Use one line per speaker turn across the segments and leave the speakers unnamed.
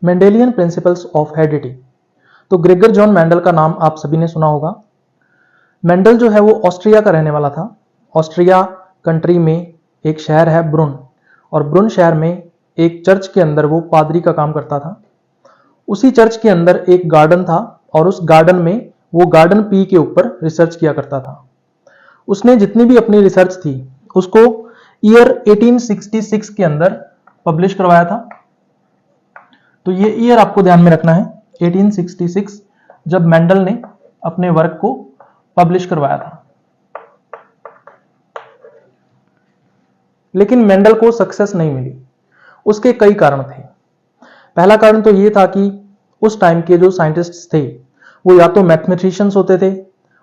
Mendelian principles of heredity. तो Gregor John Mendel का नाम आप सभी ने सुना होगा। मेंडल जो है वो ऑस्ट्रिया का रहने वाला था। ऑस्ट्रिया कंट्री में एक शहर है ब्रुन, और ब्रुन शहर में एक चर्च के अंदर वो पादरी का काम करता था। उसी चर्च के अंदर एक गार्डन था, और उस गार्डन में वो गार्डन पी के ऊपर रिसर्च किया करता था। उसने जितनी भी अपनी रिसर्च थी उसको ईयर 1866 के अंदर पब्लिश करवाया था। तो ये ईयर आपको ध्यान में रखना है, 1866, जब मेंडल ने अपने वर्क को पब्लिश करवाया था। लेकिन मेंडल को सक्सेस नहीं मिली। उसके कई कारण थे। पहला कारण तो ये था कि उस टाइम के जो साइंटिस्ट्स थे वो या तो मैथमेटिशियंस होते थे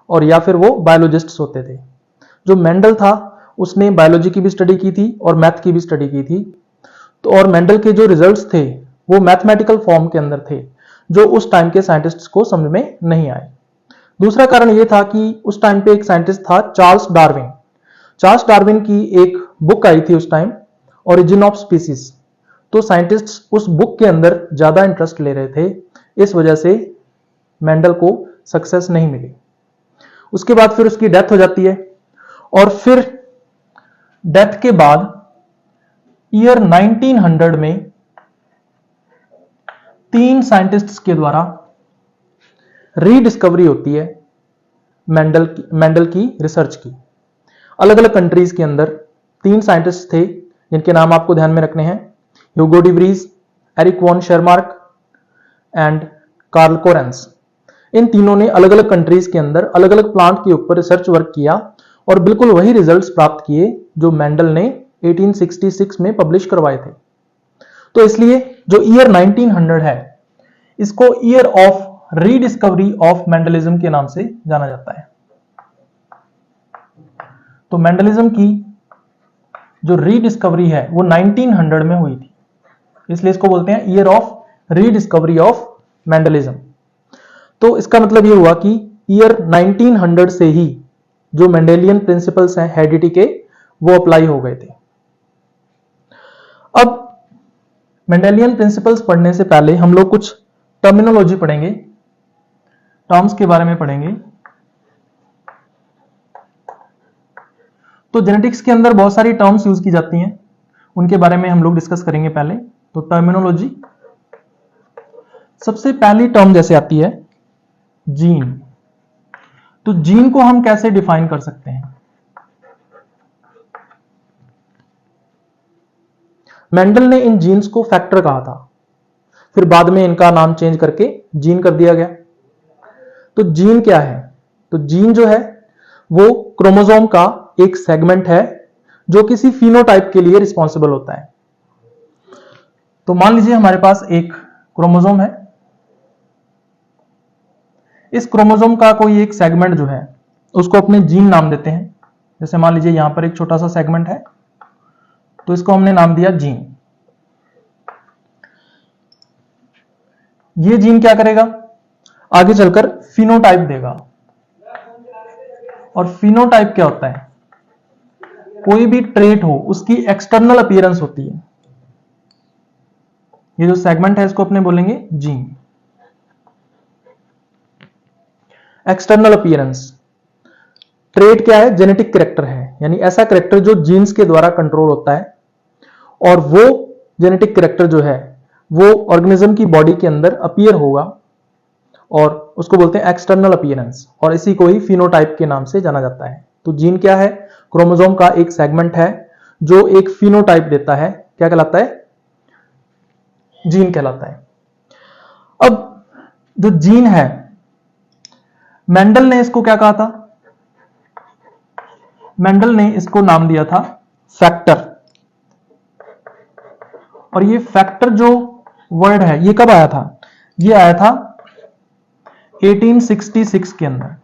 और या फिर वो बायोलॉजिस्ट्स होते थे। जो मेंडल था उसने बायोलॉजी की भी स्टडी की थी और मैथ की भी स्टडी की थी। तो और मेंडल के जो रिजल्ट्स थे वो मैथमेटिकल फॉर्म के अंदर थे, जो उस टाइम के साइंटिस्ट्स को समझ में नहीं आए। दूसरा कारण यह था कि उस टाइम पे एक साइंटिस्ट था चार्ल्स डार्विन। चार्ल्स डार्विन की एक बुक आई थी उस टाइम, ओरिजिन ऑफ स्पीसीज। तो साइंटिस्ट्स उस बुक के अंदर ज्यादा इंटरेस्ट ले रहे थे, इस वजह से मेंडल को सक्सेस नहीं मिली। उसके बाद फिर उसकी डेथ हो जाती है, और फिर डेथ के बाद ईयर 1900 में 3 साइंटिस्ट्स के द्वारा रीडिस्कवरी होती है मेंडल की रिसर्च की। अलग अलग कंट्रीज के अंदर 3 साइंटिस्ट थे जिनके नाम आपको ध्यान में रखने हैं, Hugo de Vries, Erich von Tschermak and Carl Correns. इन तीनों ने अलग अलग कंट्रीज के अंदर अलग अलग प्लांट के ऊपर रिसर्च वर्क किया और बिल्कुल वही रिजल्ट्स प्राप्त किए जो मेंडल ने 1866 में पब्लिश करवाए थे। तो इसलिए जो ईयर 1900 है इसको year of rediscovery of Mendelism के नाम से जाना जाता है। तो मेंडलिज्म की जो रीडिस्कवरी है वो 1900 में हुई थी, इसलिए इसको बोलते हैं year of rediscovery of Mendelism. तो इसका मतलब ये हुआ कि ईयर 1900 से ही जो मेंडेलियन प्रिंसिपल्स हैं हेरिडिटी के वो अप्लाई हो गए थे। अब मेंडेलियन प्रिंसिपल्स पढ़ने से पहले हम लोग कुछ टर्मिनोलॉजी पढ़ेंगे, टर्म्स के बारे में पढ़ेंगे। तो जेनेटिक्स के अंदर बहुत सारी टर्म्स यूज की जाती हैं, उनके बारे में हम लोग डिस्कस करेंगे पहले। तो टर्मिनोलॉजी, सबसे पहली टर्म जैसे आती है जीन। तो जीन को हम कैसे डिफाइन कर सकते हैं? मेंडल ने इन जीन्स को फैक्टर कहा था, फिर बाद में इनका नाम चेंज करके जीन कर दिया गया। तो जीन क्या है? तो जीन जो है वो क्रोमोसोम का एक सेगमेंट है जो किसी फिनोटाइप के लिए रिस्पॉन्सिबल होता है। तो मान लीजिए हमारे पास एक क्रोमोसोम है, इस क्रोमोसोम का कोई एक सेगमेंट जो है उसको अपने जीन नाम देते हैं। जैसे मान लीजिए यहां पर एक छोटा सा सेगमेंट है, तो इसको हमने नाम दिया जीन। ये जीन क्या करेगा? आगे चलकर फिनोटाइप देगा। और फिनोटाइप क्या होता है? कोई भी ट्रेट हो उसकी एक्सटर्नल अपीयरेंस होती है। ये जो सेगमेंट है इसको अपने बोलेंगे जीन। एक्सटर्नल अपीयरेंस, ट्रेट क्या है? जेनेटिक कैरेक्टर है, यानी ऐसा कैरेक्टर जो जीन्स के द्वारा कंट्रोल होता है, और वो जेनेटिक कैरेक्टर जो है वो ऑर्गेनिज्म की बॉडी के अंदर अपीयर होगा और उसको बोलते हैं एक्सटर्नल अपीयरेंस, और इसी को ही फिनोटाइप के नाम से जाना जाता है। तो जीन क्या है? क्रोमोसोम का एक सेगमेंट है जो एक फिनोटाइप देता है। क्या कहलाता है? जीन कहलाता है। अब जो जीन है, मेंडल ने इसको क्या कहा था? मेंडल ने इसको नाम दिया था फैक्टर। और ये फैक्टर जो वर्ड है ये कब आया था? ये आया था 1866 के अंदर।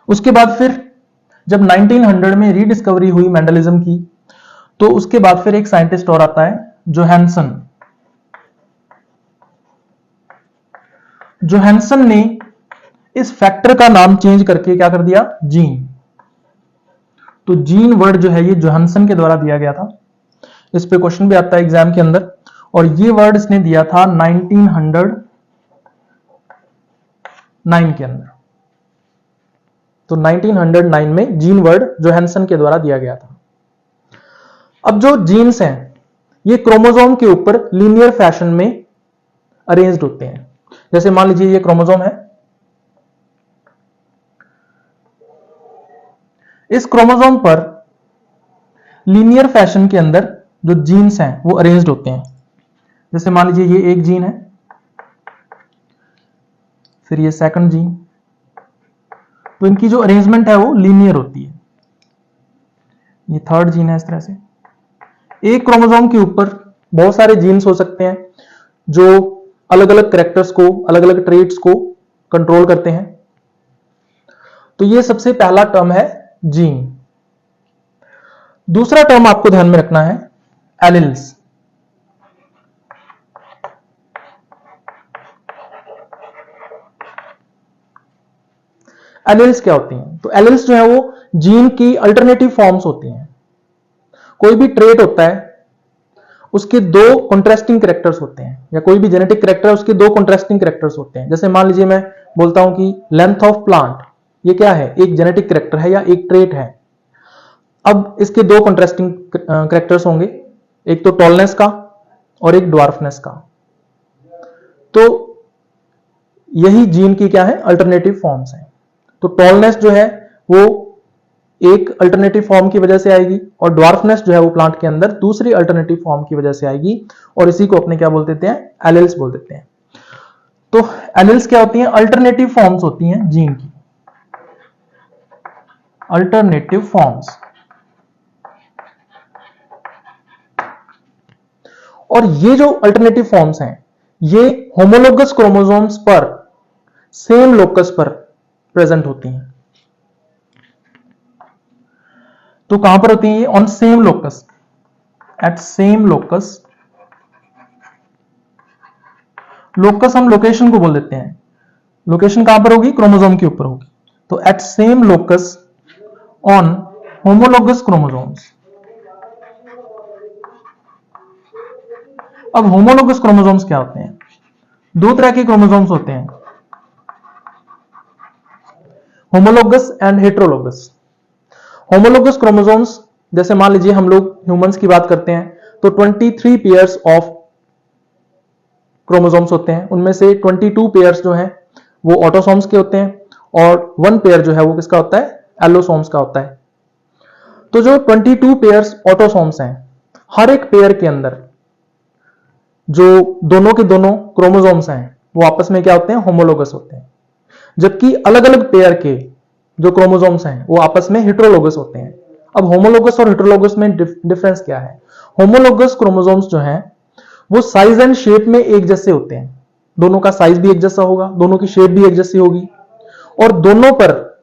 उसके बाद फिर जब 1900 में रीडिस्कवरी हुई मेंडलिज्म की, तो उसके बाद फिर एक साइंटिस्ट और आता है जोहानसन। जोहानसन ने इस फैक्टर का नाम चेंज करके क्या कर दिया? जीन। तो जीन वर्ड जो है ये जोहानसन के द्वारा दिया गया था। इस पे क्वेश्चन भी आता है एग्जाम के अंदर, और ये वर्ड इसने दिया था 1909 के अंदर। तो 1909 में जीन वर्ड जोहानसन के द्वारा दिया गया था। अब जो जीन्स हैं ये क्रोमोसोम के ऊपर लीनियर फैशन में अरेंज्ड होते हैं। जैसे मान लीजिए ये क्रोमोसोम है, इस क्रोमोसोम पर लीनियर फैशन के अंदर जो जीन्स हैं वो अरेंज्ड होते हैं। जैसे मान लीजिए ये एक जीन है, फिर ये सेकंड जीन, तो इनकी जो अरेंजमेंट है वो लीनियर होती है। ये थर्ड जीन है। इस तरह से एक क्रोमोसोम के ऊपर बहुत सारे जीन्स हो सकते हैं जो अलग अलग कैरेक्टर्स को, अलग अलग ट्रेट्स को कंट्रोल करते हैं। तो ये सबसे पहला टर्म है जीन। दूसरा टर्म आपको ध्यान में रखना है एलिल्स। एलिल्स क्या होती हैं? तो एलिल्स जो है वो जीन की अल्टरनेटिव फॉर्म्स होती हैं। कोई भी ट्रेट होता है उसके दो कॉन्ट्रास्टिंग कैरेक्टर्स होते हैं, या कोई भी जेनेटिक कैरेक्टर है उसके दो कॉन्ट्रास्टिंग कैरेक्टर्स होते हैं। जैसे मान लीजिए मैं बोलता हूं कि लेंथ ऑफ प्लांट, ये क्या है? एक जेनेटिक कैरेक्टर है या एक ट्रेट है। अब इसके दो कॉन्ट्रास्टिंग कैरेक्टर्स होंगे, एक तो टॉलनेस का और एक ड्वार्फनेस का। तो यही जीन की क्या है? अल्टरनेटिव फॉर्म्स है। तो टॉलनेस जो है वो एक अल्टरनेटिव फॉर्म की वजह से आएगी, और ड्वार्फनेस जो है वो प्लांट के अंदर दूसरी अल्टरनेटिव फॉर्म की वजह से आएगी, और इसी को अपने क्या बोल देते हैं? एलिल्स बोल देते हैं। तो एलिल्स क्या होती हैं? अल्टरनेटिव फॉर्म्स होती हैं जीन की, अल्टरनेटिव फॉर्म्स। और ये जो अल्टरनेटिव फॉर्म्स हैं ये होमोलोगस क्रोमोसोम्स पर सेम लोकस पर प्रेजेंट होती हैं। तो कहां पर होती हैं ये? On same locus, at same locus. Locus हम लोकेशन को बोल देते हैं। लोकेशन कहां पर होगी? क्रोमोसोम के ऊपर होगी। तो at same locus on homologous chromosomes. अब होमोलोगस क्रोमोसोम्स क्या होते हैं? दो तरह के क्रोमोसोम्स होते हैं, homologous and heterologous. Homologous chromosomes, जैसे मान लीजिए हम लोग ह्यूमंस की बात करते हैं तो 23 पेयर्स ऑफ क्रोमोसोम्स होते हैं। उनमें से 22 पेयर्स जो हैं वो ऑटोसोम्स के होते हैं, और 1 पेयर जो है वो किसका होता है? एलोसोम्स का होता है। तो जो 22 पेयर्स ऑटोसोम्स हैं, हर एक पेयर के अंदर जो दोनों के दोनों क्रोमोसोम्स हैं वो आपस में क्या होते हैं? होमोलोगस होते हैं। जबकि अलग अलग पेयर के जो क्रोमोसोम्स हैं वो आपस में हेट्रोलोगस होते हैं। अब होमोलोगस और हेट्रोलोगस में डिफरेंस क्या है? होमोलोगस क्रोमोसोम्स जो हैं वो साइज एंड शेप में एक जैसे होते हैं, दोनों का साइज भी एक जैसा होगा, दोनों की शेप भी एक जैसी होगी, और दोनों पर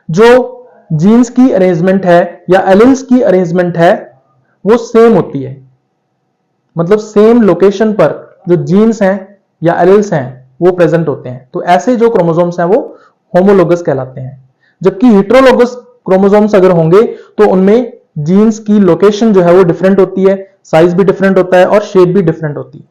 जो जीन्स की अरेंजमेंट है या एलिल्स की अरेंजमेंट है वो सेम होती है। मतलब सेम लोकेशन पर जो जीन्स हैं या एलिल्स हैं वो प्रेजेंट होते हैं। तो ऐसे जो क्रोमोसोम्स हैं वो होमोलोगस कहलाते हैं। जबकि हेट्रोलोगस क्रोमोसोम्स अगर होंगे तो उनमें जीन्स की लोकेशन जो है वो डिफरेंट होती है, साइज भी डिफरेंट होता है और शेप भी डिफरेंट होती है।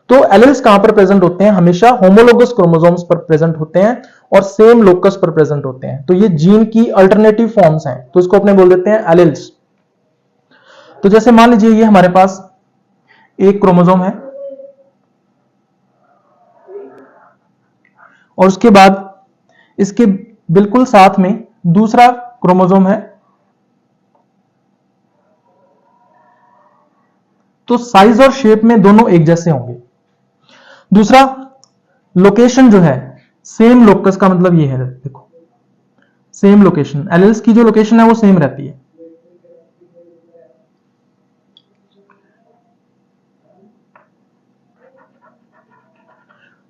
तो एलिल्स कहां पर प्रेजेंट होते हैं? हमेशा होमोलोगस क्रोमोसोम्स पर प्रेजेंट होते हैं और सेम लोकस पर प्रेजेंट होते हैं। तो ये जीन की अल्टरनेटिव फॉर्म्स हैं, तो इसको अपने बोल देते हैं एलिल्स। तो जैसे मान लीजिए ये हमारे पास एक क्रोमोसोम है, और उसके बाद इसके बिल्कुल साथ में दूसरा क्रोमोसोम है। तो साइज और शेप में दोनों एक जैसे होंगे। दूसरा, लोकेशन जो है सेम लोकस का मतलब ये है, देखो सेम लोकेशन, एलिल्स की जो लोकेशन है वो सेम रहती है।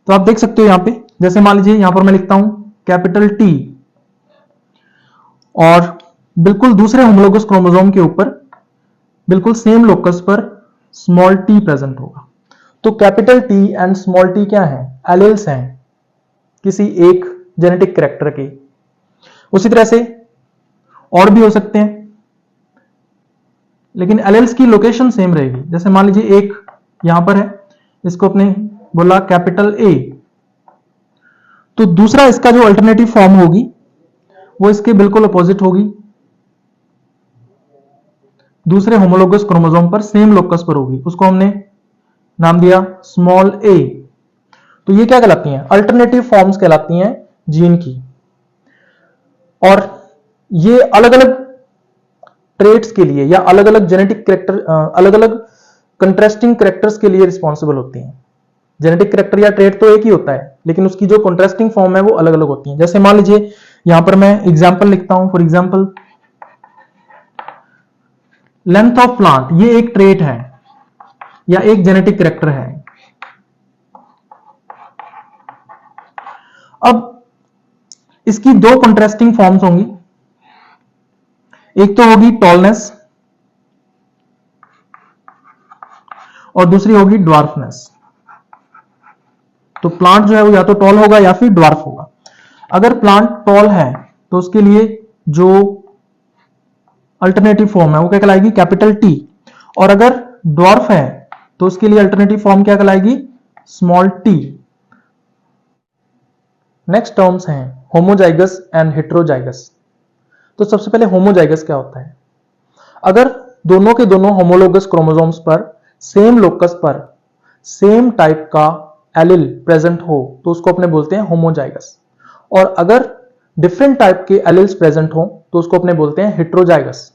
तो आप देख सकते हो यहां पे, जैसे मान लीजिए यहां पर मैं लिखता हूं कैपिटल टी, और बिल्कुल दूसरे होमोलोगस क्रोमोसोम के ऊपर बिल्कुल सेम लोकस पर स्मॉल टी प्रेजेंट होगा। तो capital T and small T क्या है? एलिल्स हैं किसी एक जेनेटिक कैरेक्टर के। उसी तरह से और भी हो सकते हैं, लेकिन एलिल्स की लोकेशन सेम रहेगी। जैसे मान लीजिए एक यहां पर है, इसको अपने बोला कैपिटल ए, तो दूसरा इसका जो अल्टरनेटिव फॉर्म होगी वो इसके बिल्कुल अपोजिट होगी, दूसरे होमोलोगस क्रोमोसोम पर सेम लोकस पर होगी, उसको हमने नाम दिया स्मॉल ए। तो ये क्या कहलाती हैं? अल्टरनेटिव फॉर्म्स कहलाती हैं जीन की, और ये अलग अलग ट्रेट्स के लिए या अलग अलग जेनेटिक कैरेक्टर, अलग अलग कंट्रास्टिंग कैरेक्टर्स के लिए रिस्पॉन्सिबल होती हैं। जेनेटिक कैरेक्टर या ट्रेट तो एक ही होता है, लेकिन उसकी जो कंट्रास्टिंग फॉर्म है वो अलग अलग होती हैं। जैसे मान लीजिए यहां पर मैं एग्जांपल लिखता हूं, for example length of plant, ये एक ट्रेट है या एक जेनेटिक कैरेक्टर है। अब इसकी दो कंट्रास्टिंग फॉर्म्स होंगी, एक तो होगी टॉलनेस और दूसरी होगी ड्वार्फनेस। तो प्लांट जो है वो या तो टॉल होगा या फिर ड्वार्फ होगा। अगर प्लांट टॉल है तो उसके लिए जो अल्टरनेटिव फॉर्म है वो क्या कहलाएगी? Capital T. और अगर ड्वार्फ है तो उसके लिए अल्टरनेटिव फॉर्म क्या कहलाएगी? Small T. नेक्स्ट टर्म्स हैं होमोजाइगस एंड हेटेरोजाइगस। तो सबसे पहले होमोजाइगस क्या होता है? अगर दोनों के दोनों होमोलोगस क्रोमोसोम्स पर सेम लोकस पर सेम टाइप का एलिल प्रेजेंट हो तो उसको अपने बोलते हैं होमोजाइगस, और अगर डिफरेंट टाइप के एलिल्स प्रेजेंट हो तो उसको अपने बोलते हैं हेटेरोजाइगस।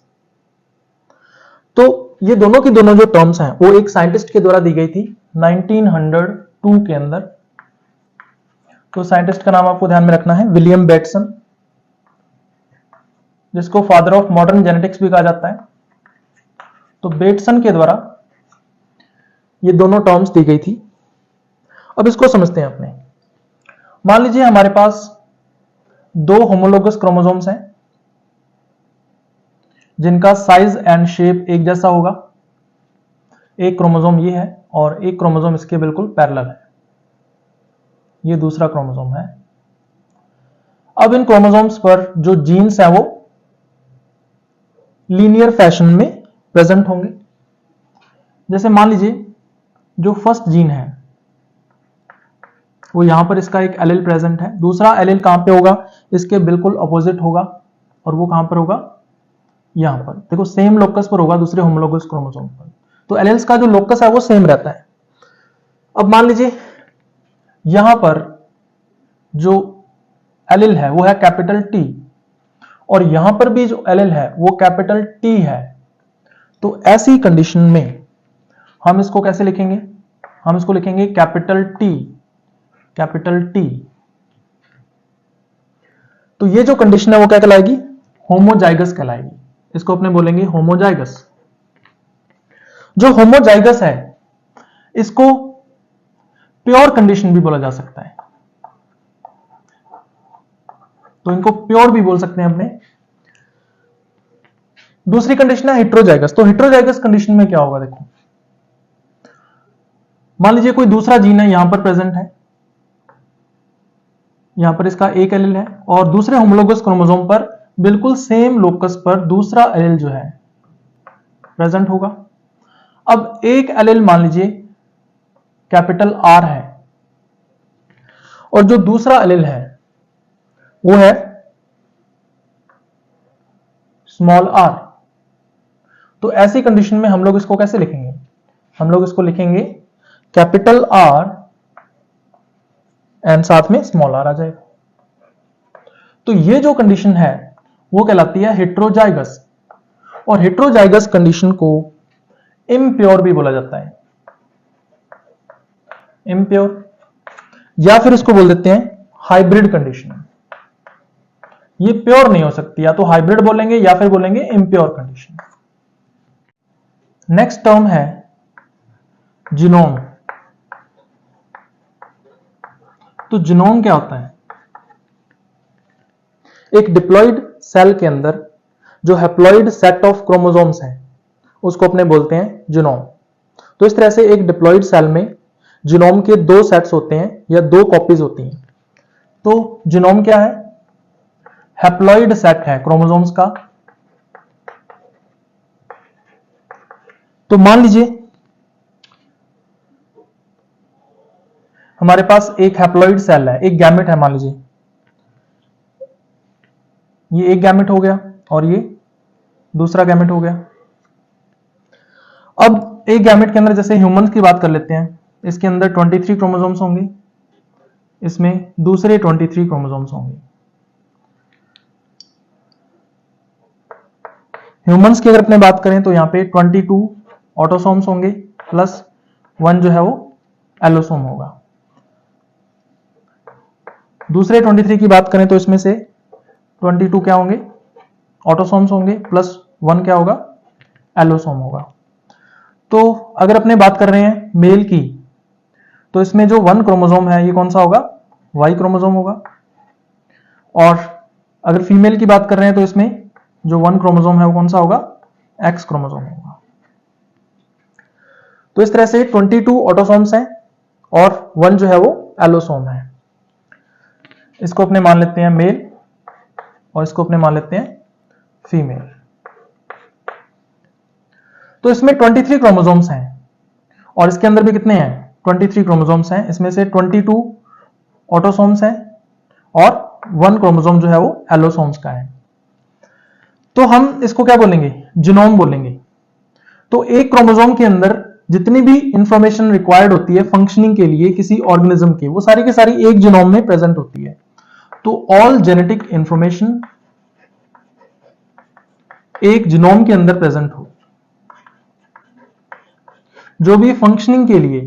तो ये दोनों की दोनों जो टर्म्स हैं वो एक साइंटिस्ट के द्वारा दी गई थी 1902 के अंदर। तो साइंटिस्ट का नाम आपको ध्यान में रखना है विलियम बेटसन, जिसको फादर ऑफ मॉडर्न जेनेटिक्स भी कहा जाता है। तो बेटसन के द्वारा ये दोनों टर्म्स दी गई थी। अब इसको समझते हैं अपने। मान लीजिए हमारे पास दो होमोलोगस क्रोमोसोम्स हैं जिनका साइज एंड शेप एक जैसा होगा। एक क्रोमोसोम ये है और एक क्रोमोसोम इसके बिल्कुल पैरेलल है, ये दूसरा क्रोमोसोम है। अब इन क्रोमोसोम्स पर जो जीन्स हैं वो लीनियर फैशन में प्रेजेंट होंगे। जैसे मान लीजिए जो फर्स्ट जीन है वो यहां पर इसका एक एलिल प्रेजेंट है, दूसरा एलिल कहां पे होगा? इसके बिल्कुल अपोजिट होगा, और वो कहां पर होगा? यहां पर। देखो सेम लोकस पर होगा दूसरे होमोलोगस क्रोमोसोम पर, तो एलिल्स का जो लोकस है वो सेम रहता है। अब मान लीजिए यहां पर जो एलिल है वो है कैपिटल टी, और यहां पर भी जो एलिल है वो कैपिटल टी है। तो ऐसी कंडीशन में हम इसको कैसे लिखेंगे? हम इसको लिखेंगे कैपिटल टी, कैपिटल टी। तो ये जो कंडीशन है वो क्या कहलाएगी? होमोजाइगस कहलाएगी। इसको अपने बोलेंगे होमोजाइगस। जो होमोजाइगस है इसको प्योर कंडीशन भी बोला जा सकता है, तो इनको प्योर भी बोल सकते हैं अपने। दूसरी कंडीशन है हेटेरोजाइगस। तो हेटेरोजाइगस कंडीशन में क्या होगा? देखो मान लीजिए कोई दूसरा जीन है यहां पर प्रेजेंट है, यहां पर इसका एक एलिल है, और दूसरे होमोलोगस क्रोमोसोम पर बिल्कुल सेम लोकस पर दूसरा एलिल जो है प्रेजेंट होगा। अब एक एलिल मान लीजिए कैपिटल आर है और जो दूसरा एलिल है वो है स्मॉल आर। तो ऐसी कंडीशन में हम लोग इसको कैसे लिखेंगे? हम लोग इसको लिखेंगे कैपिटल आर एंड साथ में स्मॉल आर आ जाएगा। तो ये जो कंडीशन है वो कहलाती है हेटेरोजाइगस, और हेटेरोजाइगस कंडीशन को इम्प्योर भी बोला जाता है, इम्प्योर, या फिर इसको बोल देते हैं हाइब्रिड कंडीशन। ये प्योर नहीं हो सकती, या तो हाइब्रिड बोलेंगे या फिर बोलेंगे इम्प्योर कंडीशन। नेक्स्ट टर्म है जीनोम। तो जीनोम क्या होता है? एक डिप्लॉइड सेल के अंदर जो हैप्लॉइड सेट ऑफ क्रोमोसोम्स हैं उसको अपने बोलते हैं जीनोम। तो इस तरह से एक डिप्लॉइड सेल में जीनोम के दो सेट्स होते हैं या दो कॉपीज होती हैं। तो जीनोम क्या है? हैप्लॉइड सेट है क्रोमोसोम्स का। तो मान लीजिए हमारे पास एक हैप्लॉइड सेल है, एक गैमेट है, मान लीजिए ये एक गैमेट हो गया और ये दूसरा गैमेट हो गया। अब एक गैमेट के अंदर जैसे ह्यूमंस की बात कर लेते हैं, इसके अंदर 23 क्रोमोसोम्स होंगे, इसमें दूसरे 23 क्रोमोसोम्स होंगे। ह्यूमंस की अगर अपने बात करें तो यहाँ पे 22 ऑटोसोम्स होंगे प्लस 1 जो है वो एलोसोम होगा। दूसरे 23 की बात करें तो इसमें से 22 क्या होंगे, ऑटोसोम्स होंगे प्लस 1 क्या होगा, एलोसोम होगा। तो अगर अपने बात कर रहे हैं मेल की, तो इसमें जो 1 क्रोमोसोम है ये कौन सा होगा, वाई क्रोमोसोम होगा। और अगर फीमेल की बात कर रहे हैं तो इसमें जो 1 क्रोमोसोम है वो कौन सा होगा, एक्स क्रोमोसोम होगा। तो इस तरह से 22 ऑटोसोम्स हैं और 1 जो है वो एलोसोम है। इसको अपने मान लेते हैं मेल और इसको अपने मान लेते हैं फीमेल। तो इसमें 23 क्रोमोसोम्स हैं और इसके अंदर भी कितने हैं, 23 क्रोमोसोम्स हैं। इसमें से 22 ऑटोसोम्स हैं और 1 क्रोमोसोम जो है वो एलोसोम्स का है। तो हम इसको क्या बोलेंगे, जीनोम बोलेंगे। तो एक क्रोमोसोम के अंदर जितनी भी इंफॉर्मेशन रिक्वायर्ड होती है फंक्शनिंग के लिए किसी ऑर्गेनिज्म की, वो सारी की सारी एक जीनोम में प्रेजेंट होती है। तो ऑल जेनेटिक इंफॉर्मेशन एक जीनोम के अंदर प्रेजेंट हो, जो भी फंक्शनिंग के लिए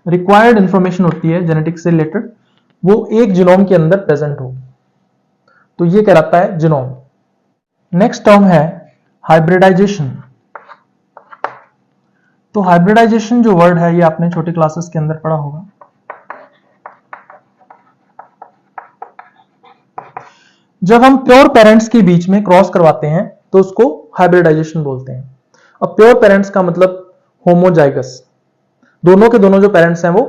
रिक्वायर्ड इंफॉर्मेशन होती है जेनेटिक से रिलेटेड, वो एक जीनोम के अंदर प्रेजेंट हो, तो ये कहलाता है जीनोम। नेक्स्ट टर्म है हाइब्रिडाइजेशन। तो हाइब्रिडाइजेशन जो वर्ड है ये आपने छोटी क्लासेस के अंदर पढ़ा होगा। जब हम प्योर पेरेंट्स के बीच में क्रॉस करवाते हैं तो उसको हाइब्रिडाइजेशन बोलते हैं। अब प्योर पेरेंट्स का मतलब होमोजाइगस, दोनों के दोनों जो पेरेंट्स हैं वो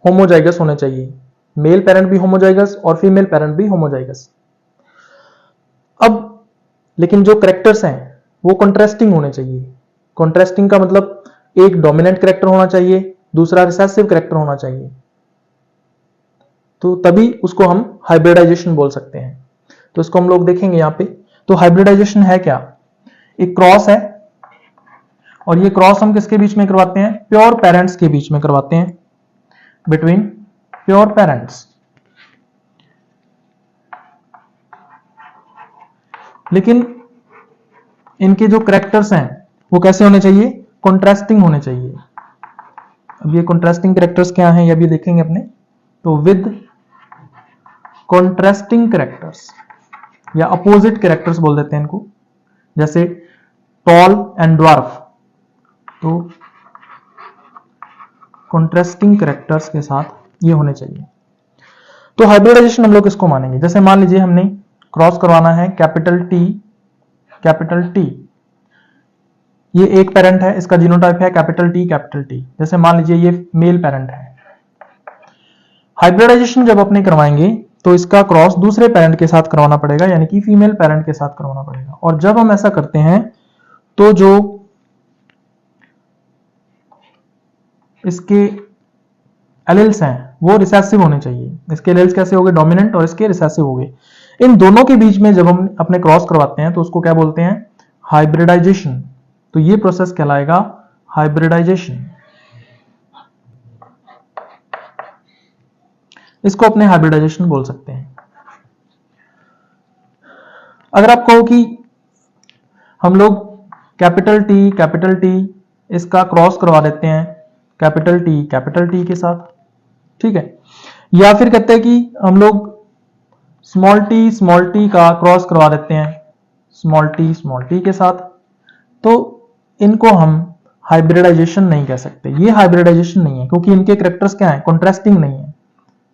होमोजाइगस होने चाहिए, मेल पेरेंट भी होमोजाइगस और फीमेल पेरेंट भी होमोजाइगस। अब लेकिन जो कैरेक्टर्स हैं वो कॉन्ट्रास्टिंग होने चाहिए। कॉन्ट्रास्टिंग का मतलब एक डोमिनेंट कैरेक्टर होना चाहिए, दूसरा रिसेसिव कैरेक्टर होना चाहिए, तो तभी उसको हम हाइब्रिडाइजेशन बोल सकते हैं। तो इसको हम लोग देखेंगे यहां पे। तो हाइब्रिडाइजेशन है क्या, एक क्रॉस है और ये क्रॉस हम किसके बीच में करवाते हैं, प्योर पेरेंट्स के बीच में करवाते हैं, बिटवीन प्योर पेरेंट्स। लेकिन इनके जो कैरेक्टर्स हैं वो कैसे होने चाहिए, कॉन्ट्रास्टिंग होने चाहिए। अब ये कॉन्ट्रास्टिंग कैरेक्टर्स क्या हैं ये भी देखेंगे अपने। तो विद कॉन्ट्रास्टिंग कैरेक्टर्स या अपोजिट कैरेक्टर्स बोल देते हैं इनको, जैसे टॉल एंड ड्वार्फ, तो कॉन्ट्रास्टिंग कैरेक्टर्स के साथ ये होने चाहिए। तो हाइब्रिडाइजेशन हम लोग किसको मानेंगे, जैसे मान लीजिए हमने क्रॉस करवाना है कैपिटल टी, ये एक पेरेंट है, इसका जीनोटाइप है कैपिटल टी, जैसे मान लीजिए ये मेल पेरेंट है। हाइब्रिडाइजेशन जब अपने करवाएंगे तो इसका क्रॉस दूसरे पेरेंट के साथ करवाना पड़ेगा, यानी कि फीमेल पेरेंट के साथ करवाना पड़ेगा। और जब हम ऐसा करते हैं तो जो इसके एलील्स हैं वो रिसेसिव होने चाहिए। इसके एलील्स कैसे हो गए, डोमिनेंट, और इसके रिसेसिव हो गए। इन दोनों के बीच में जब हम अपने क्रॉस करवाते हैं तो उसको क्या बोलते हैं, हाइब्रिडाइजेशन। तो ये प्रोसेस कहलाएगा हाइब्रिडाइजेशन। इसको अपने हाइब्रिडाइजेशन बोल सकते हैं। अगर आप कहो कि हम लोग कैपिटल टी इसका क्रॉस करवा देते हैं कैपिटल टी के साथ, ठीक है, या फिर कहते हैं कि हम लोग स्मॉल टी का क्रॉस करवा देते हैं स्मॉल टी के साथ, तो इनको हम हाइब्रिडाइजेशन नहीं कह सकते। ये हाइब्रिडाइजेशन नहीं है क्योंकि इनके कैरेक्टर्स क्या है, कॉन्ट्रास्टिंग नहीं है,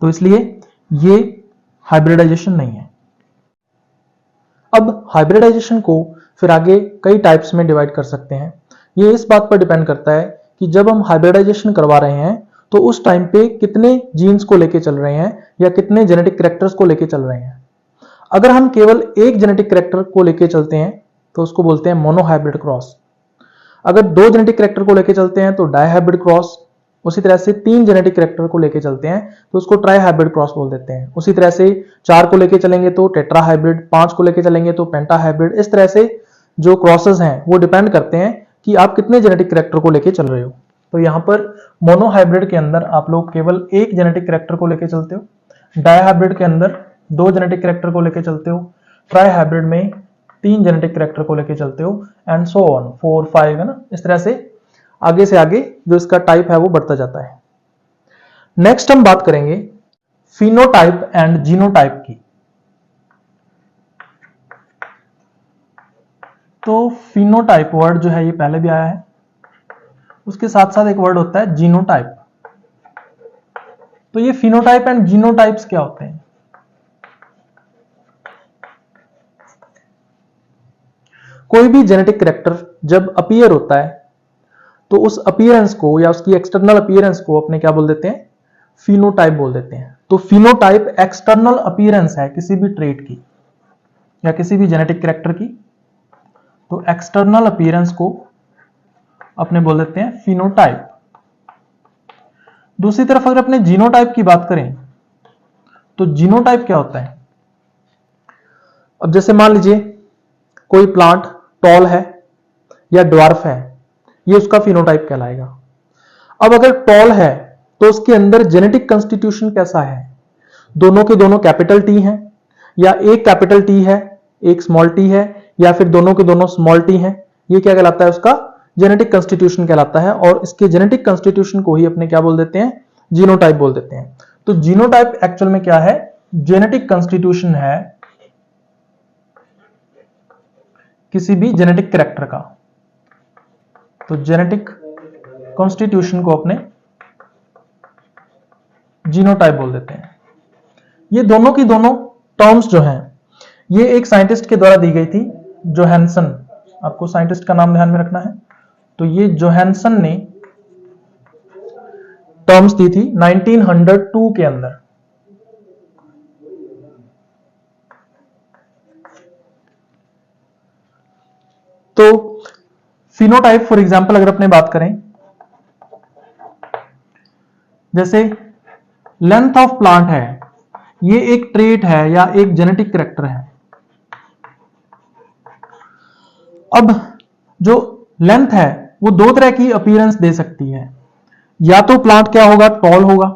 तो इसलिए ये हाइब्रिडाइजेशन नहीं है। अब हाइब्रिडाइजेशन को फिर आगे कई टाइप्स में डिवाइड कर सकते हैं। ये इस बात पर डिपेंड करता है कि जब हम हाइब्रिडाइजेशन करवा रहे हैं तो उस टाइम पे कितने जीन्स को लेके चल रहे हैं या कितने जेनेटिक कैरेक्टर्स को लेके चल रहे हैं। अगर हम केवल एक जेनेटिक कैरेक्टर को लेके चलते हैं तो उसको बोलते हैं मोनोहाइब्रिड क्रॉस। अगर दो जेनेटिक कैरेक्टर को लेके चलते हैं तो डायहाइब्रिड क्रॉस, उसी तरह से 3 जेनेटिक कैरेक्टर को लेके चलते हैं तो उसको ट्राई हाइब्रिड क्रॉस बोल देते हैं। उसी तरह से 4 को लेके चलेंगे तो टेट्रा हाइब्रिड, 5 को लेके चलेंगे तो पेंटा हाइब्रिड। इस तरह से जो क्रॉसेस हैं वो डिपेंड करते हैं कि आप कितने जेनेटिक कैरेक्टर को लेके चल रहे हो। तो यहाँ पर मोनो हाइब्रिड के अंदर आप लोग केवल एक जेनेटिक कैरेक्टर को लेके चलते हो, डाई हाइब्रिड के अंदर 2 जेनेटिक कैरेक्टर को लेके चलते हो, ट्राई हाइब्रिड में 3 जेनेटिक कैरेक्टर को लेके चलते हो, एंड सो ऑन 4, 5 है ना। इस तरह से आगे जो इसका टाइप है वो बढ़ता जाता है। नेक्स्ट हम बात करेंगे फिनोटाइप एंड जीनोटाइप की। तो फिनोटाइप वर्ड जो है ये पहले भी आया है, उसके साथ साथ एक वर्ड होता है जीनोटाइप। तो ये फिनोटाइप एंड जीनोटाइप्स क्या होते हैं? कोई भी जेनेटिक कैरेक्टर जब अपीयर होता है तो उस अपीयरेंस को या उसकी एक्सटर्नल अपीयरेंस को अपने क्या बोल देते हैं? फिनोटाइप बोल देते हैं। तो फिनोटाइप एक्सटर्नल अपीयरेंस है किसी भी ट्रेट की या किसी भी जेनेटिक कैरेक्टर की, तो एक्सटर्नल अपीयरेंस को अपने बोल देते हैं फिनोटाइप। दूसरी तरफ अगर अपने जीनोटाइप की बात करें तो जीनोटाइप क्या होता है? अब जैसे मान लीजिए कोई प्लांट टॉल है या ड्वार्फ है, ये उसका फिनोटाइप कहलाएगा। अब अगर टॉल है तो उसके अंदर जेनेटिक कंस्टिट्यूशन कैसा है? दोनों के दोनों कैपिटल टी हैं, या एक कैपिटल टी है एक स्मॉल टी है, या फिर दोनों के दोनों स्मॉल टी हैं। ये क्या कहलाता है? उसका जेनेटिक कंस्टिट्यूशन कहलाता है। और इसके जेनेटिक कंस्टिट्यूशन को ही अपने क्या बोल देते हैं? जीनोटाइप बोल देते हैं। तो जीनोटाइप एक्चुअल में क्या है? जेनेटिक कंस्टिट्यूशन है किसी भी जेनेटिक कैरेक्टर का। तो जेनेटिक कॉन्स्टिट्यूशन को अपने जीनोटाइप बोल देते हैं। ये दोनों की दोनों टर्म्स जो हैं ये एक साइंटिस्ट के द्वारा दी गई थी, जोहानसन। आपको साइंटिस्ट का नाम ध्यान में रखना है। तो ये जोहानसन ने टर्म्स दी थी 1902 के अंदर। तो फिनोटाइप फॉर एग्जांपल अगर अपने बात करें, जैसे लेंथ ऑफ प्लांट है, ये एक ट्रेट है या एक जेनेटिक कैरेक्टर है। अब जो लेंथ है वो 2 तरह की अपीयरेंस दे सकती है। या तो प्लांट क्या होगा? टॉल होगा,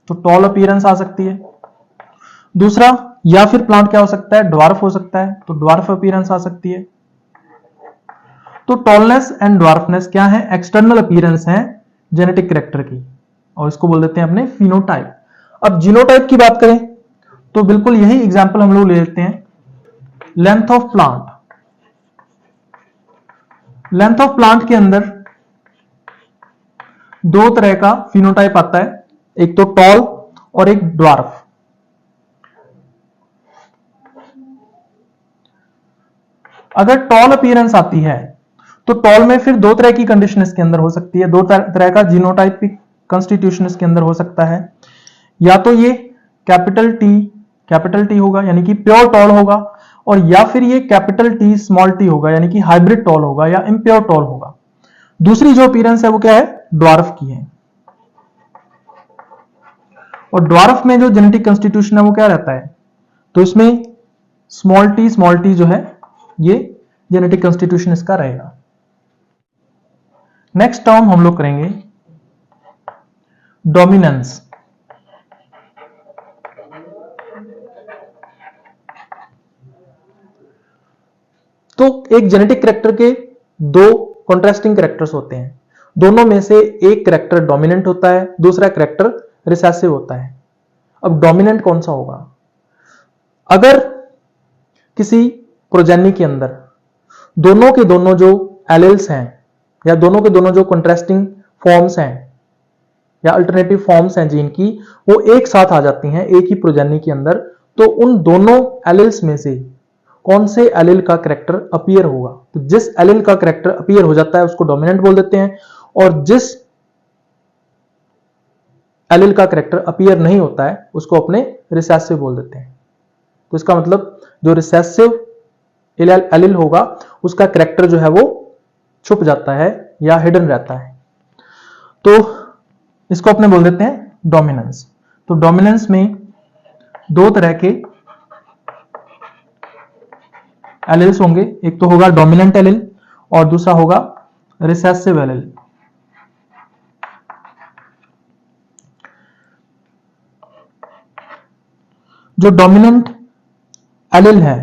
तो टॉल अपीयरेंस आ सकती है। दूसरा, या फिर प्लांट क्या हो सकता है? ड्वार्फ हो सकता है, तो ड्वार्फ अपीयरेंस आ सकती है। तो टॉलनेस एंड ड्वार्फनेस क्या है? एक्सटर्नल अपीयरेंस है जेनेटिक कैरेक्टर की, और इसको बोल देते हैं अपने फिनोटाइप। अब जीनोटाइप की बात करें तो बिल्कुल यही एग्जांपल हम लोग ले लेते हैं। Length of plant, length of plant के अंदर 2 तरह का फिनोटाइप आता है, एक तो टॉल और एक ड्वार्फ। अगर टॉल अपीयरेंस आती है तो टॉल में फिर 2 तरह की कंडीशन इसके अंदर हो सकती है, 2 तरह का जीनोटाइप कंस्टिट्यूशन इसके अंदर हो सकता है। या तो ये कैपिटल टी होगा यानी कि प्योर टॉल होगा, और या फिर ये कैपिटल टी स्मॉल टी होगा यानी कि हाइब्रिड टॉल होगा या इम्प्योर टॉल होगा। दूसरी जो अपीयरेंस है वो क्या है? ड्वार्फ की है। और ड्वार्फ में जो जेनेटिक कंस्टिट्यूशन है वो क्या रहता है? तो इसमें स्मॉल टी जो है ये जेनेटिक कंस्टिट्यूशन इसका रहेगा। नेक्स्ट टर्म हम लोग करेंगे डोमिनेंस। तो एक जेनेटिक कैरेक्टर के 2 कॉन्ट्रास्टिंग कैरेक्टर्स होते हैं, दोनों में से एक कैरेक्टर डोमिनेंट होता है, दूसरा कैरेक्टर रिसेसिव होता है। अब डोमिनेंट कौन सा होगा? अगर किसी प्रोजेनी के अंदर दोनों के दोनों जो एलिल्स हैं या दोनों के दोनों जो कॉन्ट्रास्टिंग फॉर्म्स हैं या अल्टरनेटिव फॉर्म्स हैं जीन की, वो एक साथ आ जाती हैं एक ही प्रोजेनी के अंदर, तो उन दोनों एलिल्स में से कौन से एलिल का कैरेक्टर अपीयर होगा? तो जिस एलिल का कैरेक्टर अपीयर हो जाता है उसको डोमिनेंट बोल देते हैं, और जिस एलिल का कैरेक्टर अपीयर नहीं होता है उसको अपने रिसेसिव बोल देते हैं। तो इसका मतलब जो रिसेसिव एलिल होगा उसका कैरेक्टर जो है वो छुप जाता है या हिडन रहता है। तो इसको अपने बोल देते हैं डोमिनेंस। तो डोमिनेंस में दो तरह के एलिल्स होंगे, एक तो होगा डोमिनेंट एलिल और दूसरा होगा रिसेसिव एलिल। जो डोमिनेंट एलिल है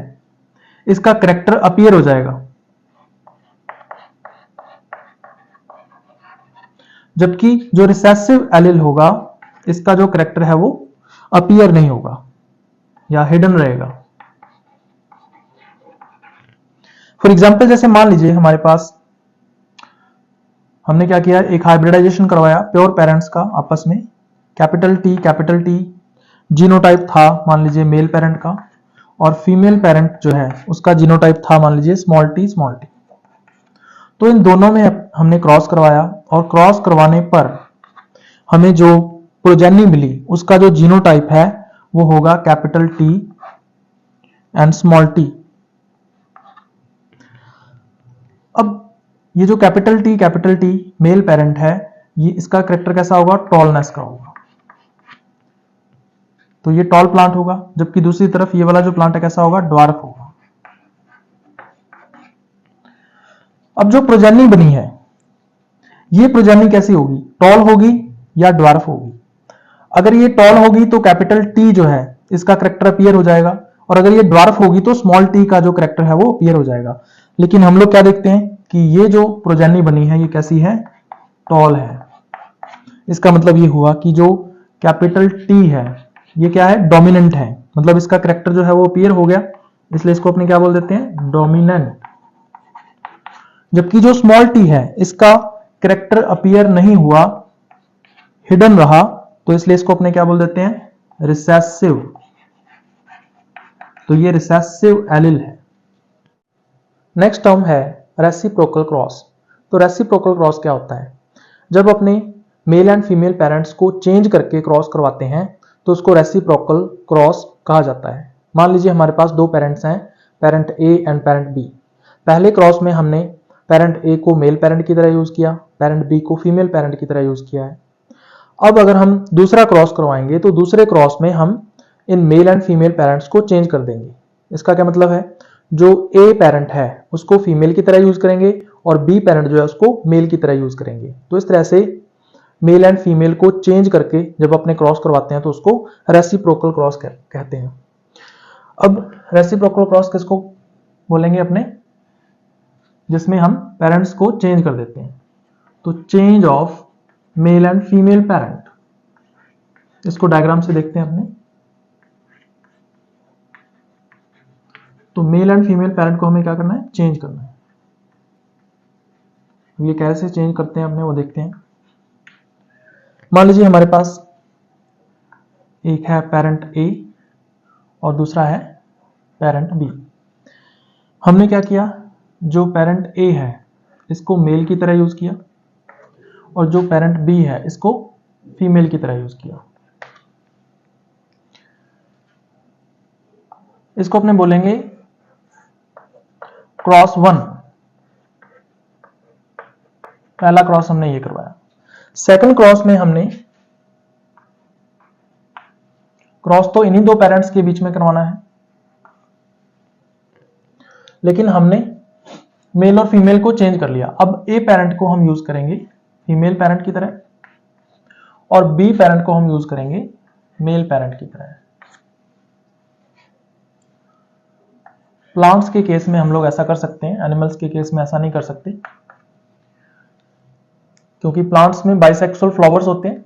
इसका कैरेक्टर अपीयर हो जाएगा, जबकि जो रिसेसिव एलिल होगा इसका जो कैरेक्टर है वो अपीयर नहीं होगा या हिडन रहेगा। फॉर एग्जाम्पल जैसे मान लीजिए हमारे पास हमने क्या किया, एक हाइब्रिडाइजेशन करवाया प्योर पेरेंट्स का आपस में, कैपिटल टी जीनोटाइप था मान लीजिए मेल पेरेंट का, और फीमेल पेरेंट जो है उसका जीनोटाइप था मान लीजिए स्मॉल टी। तो इन दोनों में हमने क्रॉस करवाया और क्रॉस करवाने पर हमें जो प्रोजेनी मिली उसका जो जीनोटाइप है वो होगा capital T and small T. अब ये जो कैपिटल टी मेल पेरेंट है, ये इसका कैरेक्टर कैसा होगा, टॉलनेस का होगा, तो ये टॉल प्लांट होगा, जबकि दूसरी तरफ ये वाला जो प्लांट है कैसा होगा, ड्वार्फ होगा। अब जो प्रोजेनी बनी है ये प्रोजेनी कैसी होगी, टॉल होगी या ड्वार्फ होगी। अगर ये टॉल होगी तो कैपिटल टी जो है इसका कैरेक्टर अपीयर हो जाएगा, और अगर ये ड्वार्फ होगी तो स्मॉल टी का जो कैरेक्टर है वो अपीयर हो जाएगा। लेकिन हम लोग क्या देखते हैं कि ये जो प्रोजेनी बनी है ये कैसी है, टॉल है। इसका मतलब ये हुआ कि जो कैपिटल टी है ये क्या है, डोमिनेंट है, मतलब इसका कैरेक्टर जो है वो अपीयर हो गया, इसलिए इसको अपने क्या बोल देते हैं, डोमिनेंट। जबकि जो स्मॉल टी है इसका कैरेक्टर अपीयर नहीं हुआ, हिडन रहा, तो इसलिए इसको अपने क्या बोल देते हैं, रिसेसिव। तो ये रिसेसिव एलिल है। नेक्स्ट टर्म है रेसिप्रोकल क्रॉस। तो रेसिप्रोकल क्रॉस क्या होता है, जब अपने मेल एंड फीमेल पेरेंट्स को चेंज करके क्रॉस करवाते हैं तो उसको रेसिप्रोकल क्रॉस कहा जाता है। मान लीजिए हमारे पास दो पेरेंट्स हैं, parent A and parent B. पहले क्रॉस में हमने पेरेंट ए को मेल पेरेंट की तरह यूज किया, पेरेंट बी को फीमेल पेरेंट की तरह यूज किया है। अब अगर हम दूसरा क्रॉस करवाएंगे तो दूसरे क्रॉस में हम in male and female parents को चेंज कर देंगे। इसका क्या मतलब है, जो ए पेरेंट है उसको फीमेल की तरह यूज करेंगे और बी पेरेंट जो है उसको मेल की तरह यूज करेंगे। तो इस तरह से मेल एंड फीमेल को चेंज करके जब अपने क्रॉस करवाते हैं तो उसको रेसिप्रोकल क्रॉस कहते हैं। अब रेसिप्रोकल क्रॉस किसको बोलेंगे अपने, जिसमें हम पेरेंट्स को चेंज कर देते हैं। तो change of male and female parent, इसको डायग्राम से देखते हैं अपने। तो मेल एंड फीमेल पेरेंट को हमें क्या करना है, चेंज करना है। ये कैसे चेंज करते हैं अपने वो देखते हैं। मान लीजिए हमारे पास एक है पेरेंट ए और दूसरा है पेरेंट बी। हमने क्या किया, जो पेरेंट ए है इसको मेल की तरह यूज किया और जो पेरेंट बी है इसको फीमेल की तरह यूज किया। इसको अपने बोलेंगे क्रॉस 1। पहला क्रॉस हमने ये करवाया। सेकंड क्रॉस में हमने क्रॉस तो इन्हीं दो पेरेंट्स के बीच में करवाना है, लेकिन हमने मेल और फीमेल को चेंज कर लिया। अब ए पेरेंट को हम यूज करेंगे फीमेल पेरेंट की तरह और बी पेरेंट को हम यूज करेंगे मेल पेरेंट की तरह। प्लांट्स के केस में हम लोग ऐसा कर सकते हैं, एनिमल्स के केस में ऐसा नहीं कर सकते, क्योंकि प्लांट्स में बाइसेक्सुअल फ्लावर्स होते हैं,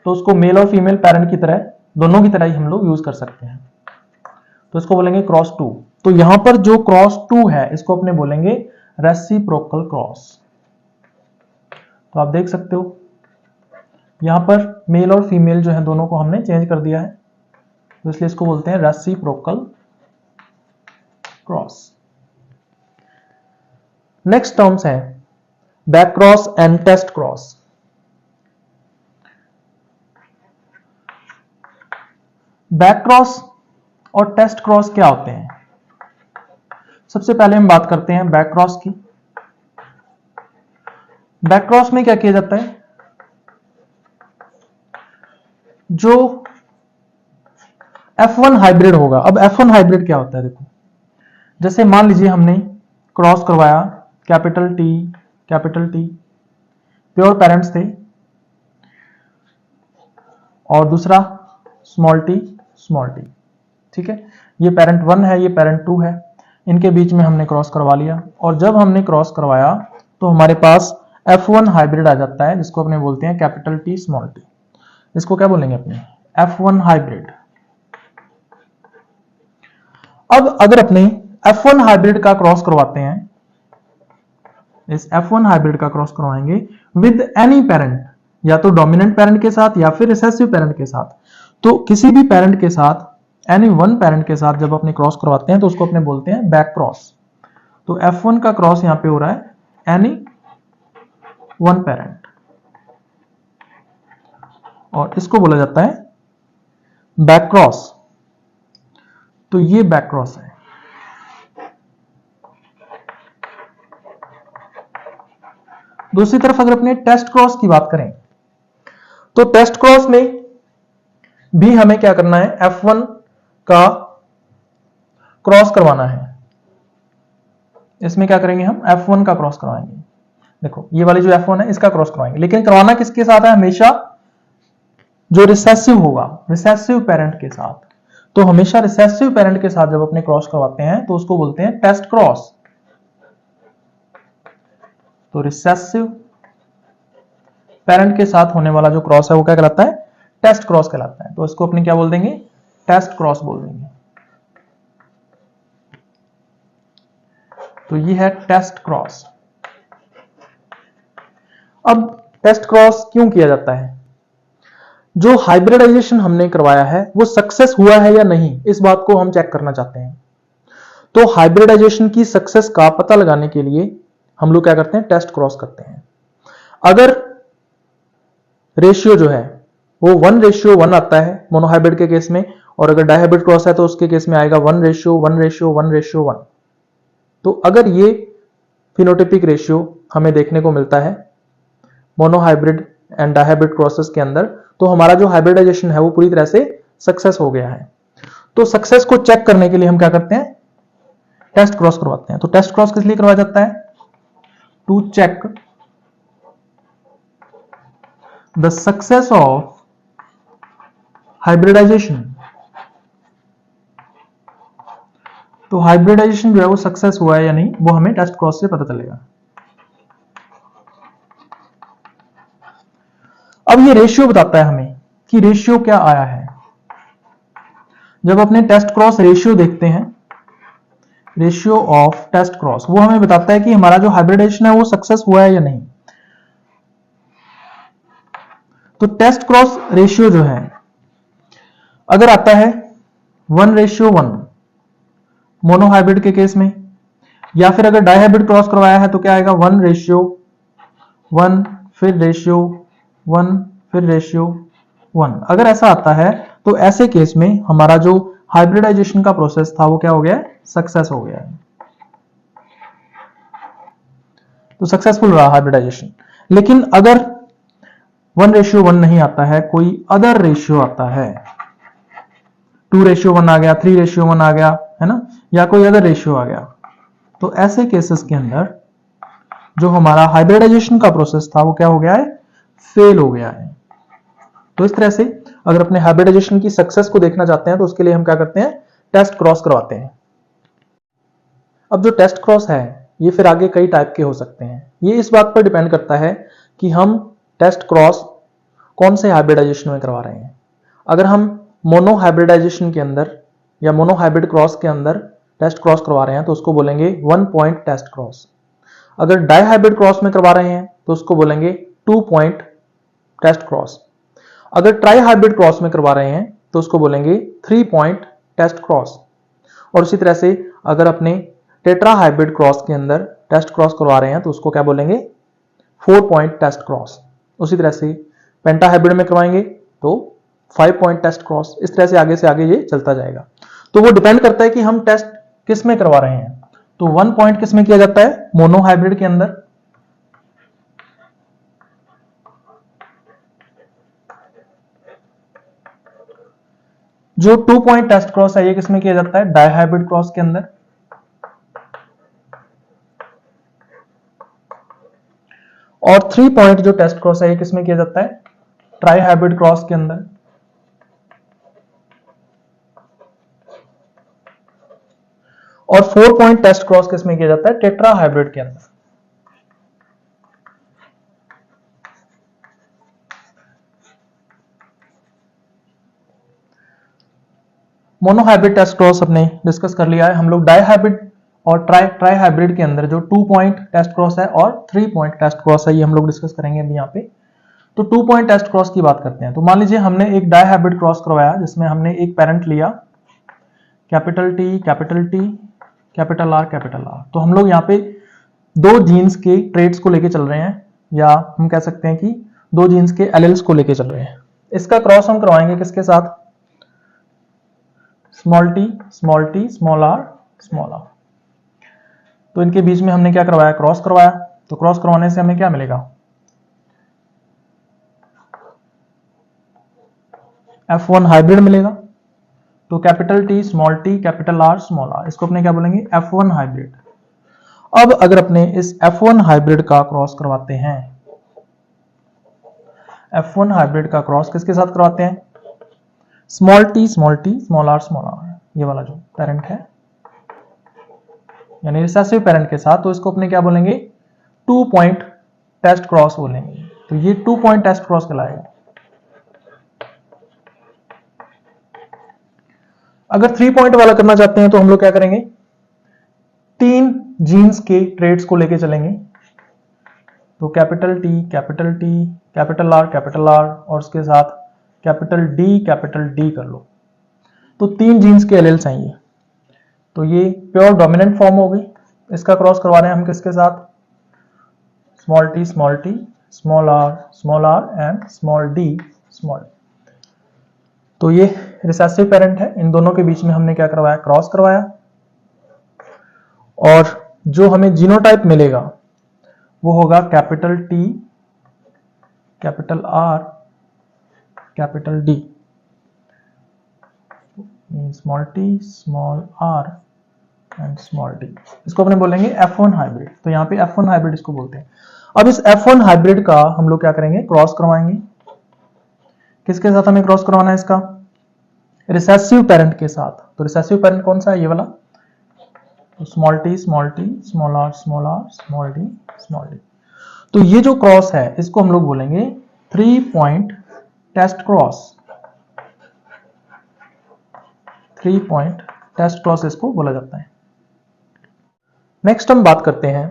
तो उसको मेल और फीमेल पेरेंट की तरह, दोनों की तरह ही हम लोग यूज कर सकते हैं। तो इसको बोलेंगे क्रॉस 2। तो यहां पर जो क्रॉस 2 है इसको अपने बोलेंगे रेसिप्रोकल क्रॉस। तो आप देख सकते हो यहां पर मेल और फीमेल जो है दोनों को हमने चेंज कर दिया है, तो इसलिए इसको बोलते हैं रेसिप्रोकल क्रॉस। नेक्स्ट टर्म्स है back cross and test cross. Back cross और टेस्ट क्रॉस क्या होते हैं। सबसे पहले हम बात करते हैं बैक क्रॉस की। बैक क्रॉस में क्या किया जाता है, जो F1 हाइब्रिड होगा। अब F1 हाइब्रिड क्या होता है, देखो जैसे मान लीजिए हमने क्रॉस करवाया कैपिटल T प्योर पेरेंट्स थे, और दूसरा स्मॉल t, ठीक है। ये पेरेंट 1 है, ये पेरेंट 2 है, इनके बीच में हमने क्रॉस करवा लिया, और जब हमने क्रॉस करवाया तो हमारे पास F1 हाइब्रिड आ जाता है, जिसको अपने बोलते हैं कैपिटल T स्मॉल t। इसको क्या बोलेंगे अपने, F1 हाइब्रिड। अब अगर अपने F1 हाइब्रिड का क्रॉस करवाते हैं, इस F1 हाइब्रिड का क्रॉस करवाएंगे विद एनी पेरेंट, या तो डोमिनेंट पेरेंट के साथ या फिर रिसेसिव पेरेंट के साथ, तो किसी भी पेरेंट के साथ, एनी वन पेरेंट के साथ जब अपने क्रॉस करवाते हैं तो उसको अपने बोलते हैं बैक क्रॉस। तो F1 का क्रॉस यहां पे हो रहा है एनी वन पेरेंट, और इसको बोला जाता है बैक क्रॉस। तो ये बैक क्रॉस है। दूसरी तरफ अगर अपने टेस्ट क्रॉस की बात करें, तो टेस्ट क्रॉस में भी हमें क्या करना है, F1 का क्रॉस करवाना है। इसमें क्या करेंगे, हम F1 का क्रॉस करवाएंगे। देखो ये वाली जो F1 है इसका क्रॉस करवाएंगे, लेकिन करवाना किसके साथ है, हमेशा जो रिसेसिव होगा, रिसेसिव पेरेंट के साथ। तो हमेशा रिसेसिव पेरेंट के साथ जब अपने क्रॉस करवाते हैं तो उसको बोलते हैं टेस्ट क्रॉस। तो रिसेसिव पेरेंट के साथ होने वाला जो क्रॉस है वो क्या कहलाता है, टेस्ट क्रॉस कहलाता है। तो इसको अपने क्या बोल देंगे, टेस्ट क्रॉस बोल देंगे। तो ये है टेस्ट क्रॉस। अब टेस्ट क्रॉस क्यों किया जाता है, जो हाइब्रिडाइजेशन हमने करवाया है वो सक्सेस हुआ है या नहीं, इस बात को हम चेक करना चाहते हैं। तो हाइब्रिडाइजेशन की सक्सेस का पता लगाने के लिए हम लोग क्या करते हैं, टेस्ट क्रॉस करते हैं। अगर रेशियो जो है वो 1:1 आता है मोनोहाइब्रिड के केस में, और अगर डाइहाइब्रिड क्रॉस है तो उसके केस में आएगा 1:1:1:1:1। तो अगर ये फिनोटाइपिक रेशियो हमें देखने को मिलता है मोनोहाइब्रिड एंड डाइहाइब्रिड क्रॉसेस के अंदर, तो हमारा जो हाइब्रिडाइजेशन है वो पूरी तरह से सक्सेस हो गया है। तो सक्सेस को चेक करने के लिए हम क्या करते हैं, टेस्ट क्रॉस करवाते हैं। तो टेस्ट क्रॉस किस लिए करवाया जाता है, to check the success of hybridization. तो हाइब्रिडाइजेशन जो है वो सक्सेस हुआ है या नहीं, वो हमें टेस्ट क्रॉस से पता चलेगा। अब ये रेशियो बताता है हमें कि रेशियो क्या आया है। जब अपने टेस्ट क्रॉस रेशियो देखते हैं, रेशियो ऑफ टेस्ट क्रॉस, वो हमें बताता है कि हमारा जो हाइब्रिडाइजेशन है वो सक्सेस हुआ है या नहीं। तो टेस्ट क्रॉस रेशियो जो है अगर आता है 1:1 मोनोहाइब्रिड के केस में, या फिर अगर डाइहाइब्रिड क्रॉस करवाया है तो क्या आएगा 1:1 फिर रेशियो 1 फिर रेशियो 1। अगर ऐसा आता है तो ऐसे केस में हमारा जो हाइब्रिडाइजेशन का प्रोसेस था वो क्या हो गया, सक्सेस हो गया है। तो सक्सेसफुल रहा हाइब्रिडाइजेशन। लेकिन अगर 1:1 नहीं आता है, कोई अदर रेशियो आता है, 2:1 आ गया, 3:1 आ गया, है ना, या कोई अदर रेशियो आ गया, तो ऐसे केसेस के अंदर जो हमारा हाइब्रिडाइजेशन का प्रोसेस था वो क्या हो गया है, फेल हो गया है। तो इस तरह से अगर अपने हाइब्रिडाइजेशन की सक्सेस को देखना चाहते हैं तो उसके लिए हम क्या करते हैं, टेस्ट क्रॉस करवाते हैं। अब जो टेस्ट क्रॉस है ये फिर आगे कई टाइप के हो सकते हैं। ये इस बात पर डिपेंड करता है कि हम टेस्ट क्रॉस कौन से हाइब्रिडाइजेशन में करवा रहे हैं। अगर हम मोनो हाइब्रिडाइजेशन के अंदर या मोनो हाइब्रिड क्रॉस के अंदर टेस्ट क्रॉस करवा रहे हैं तो उसको बोलेंगे 1 पॉइंट टेस्ट क्रॉस। अगर डाई हाइब्रिड क्रॉस में करवा रहे हैं तो उसको बोलेंगे 2 पॉइंट टेस्ट क्रॉस। अगर ट्राई हाइब्रिड क्रॉस में करवा रहे हैं तो उसको बोलेंगे 3 पॉइंट टेस्ट क्रॉस। और उसी तरह से अगर अपने टेट्रा हाइब्रिड क्रॉस के अंदर टेस्ट क्रॉस करवा रहे हैं तो उसको क्या बोलेंगे, 4 पॉइंट टेस्ट क्रॉस। उसी तरह से पेंटा हाइब्रिड में करवाएंगे तो 5 पॉइंट टेस्ट क्रॉस। इस तरह से आगे ये चलता जाएगा। तो वो डिपेंड करता है कि हम टेस्ट किस में करवा रहे हैं। तो 1 पॉइंट किस में किया जाता है, मोनो हाइब्रिड के अंदर, जो 2 पॉइंट टेस्ट क्रॉस है ये किसमें किया जाता है? डायहाइब्रिड क्रॉस के अंदर। और 3 पॉइंट जो टेस्ट क्रॉस है ये किसमें किया जाता है? ट्राइहाइब्रिड क्रॉस के अंदर। और 4 पॉइंट टेस्ट क्रॉस किसमें किया जाता है? टेट्रा हाइब्रिड के अंदर। मोनोहाइब्रिड टेस्ट क्रॉस अपने डिस्कस कर लिया है। हम लोग डाइहाइब्रिड और ट्राई हाइब्रिड के अंदर जो 2 पॉइंट टेस्ट क्रॉस है और 3 पॉइंट टेस्ट क्रॉस है ये हम लोग डिस्कस करेंगे अभी यहाँ पे। तो 2 पॉइंट टेस्ट क्रॉस की बात करते हैं। तो मान लीजिए हमने एक डाइहाइब्रिड क्रॉस करवाया जिसमें हमने एक पेरेंट लिया capital T, capital R, capital are. तो हम लोग यहाँ पे दो जीन्स के ट्रेड्स को लेके चल रहे हैं, या हम कह सकते हैं कि दो जीन्स के एलेल्स को लेके चल रहे हैं। इसका क्रॉस हम करवाएंगे किसके साथ? Small t, small r, small r. तो इनके बीच में हमने क्या करवाया? क्रॉस करवाया। तो क्रॉस करवाने से हमें क्या मिलेगा? F1 हाइब्रिड मिलेगा। तो capital T, capital R, small r, इसको अपने क्या बोलेंगे? F1 hybrid. अब अगर अपने इस F1 हाइब्रिड का क्रॉस करवाते हैं, F1 हाइब्रिड का क्रॉस किसके साथ करवाते हैं? स्मॉल टी, स्मॉल आर, ये वाला जो पेरेंट है यानी रिसेसिव पेरेंट के साथ। तो इसको अपने क्या बोलेंगे? 2 पॉइंट टेस्ट क्रॉस बोलेंगे। तो ये 2 पॉइंट टेस्ट क्रॉस कहलाएगा। अगर 3 पॉइंट वाला करना चाहते हैं तो हम लोग क्या करेंगे? 3 जीन्स के ट्रेड्स को लेके चलेंगे। तो कैपिटल टी, कैपिटल आर और उसके साथ कैपिटल डी कर लो। तो 3 जीन्स के एलेल्स हैं ये। तो ये प्योर डोमिनेंट फॉर्म हो गई। इसका क्रॉस करवा रहे हैं हम किसके साथ? Small t, small r and small d. तो ये रिसेसिव पेरेंट है। इन दोनों के बीच में हमने क्या करवाया? क्रॉस करवाया। और जो हमें जीनोटाइप मिलेगा वो होगा capital T, capital R, capital D. Small t, small r and small d. इसको अपने बोलेंगे F1 हाइब्रिड। तो यहाँ पे F1 हाइब्रिड इसको बोलते हैं। अब इस F1 हाइब्रिड का हम लोग क्या करेंगे? क्रॉस करवाएंगे। किसके साथ हमें क्रॉस करवाना है इसका? रिसेसिव पेरेंट के साथ। तो रिसेसिव पेरेंट कौन सा है? ये वाला। तो small t, small r, small d. तो ये जो क्रॉस है इसको हम लोग बोलेंगे 3 point test cross. 3 point test cross इसको बोला जाता है। नेक्स्ट हम बात करते हैं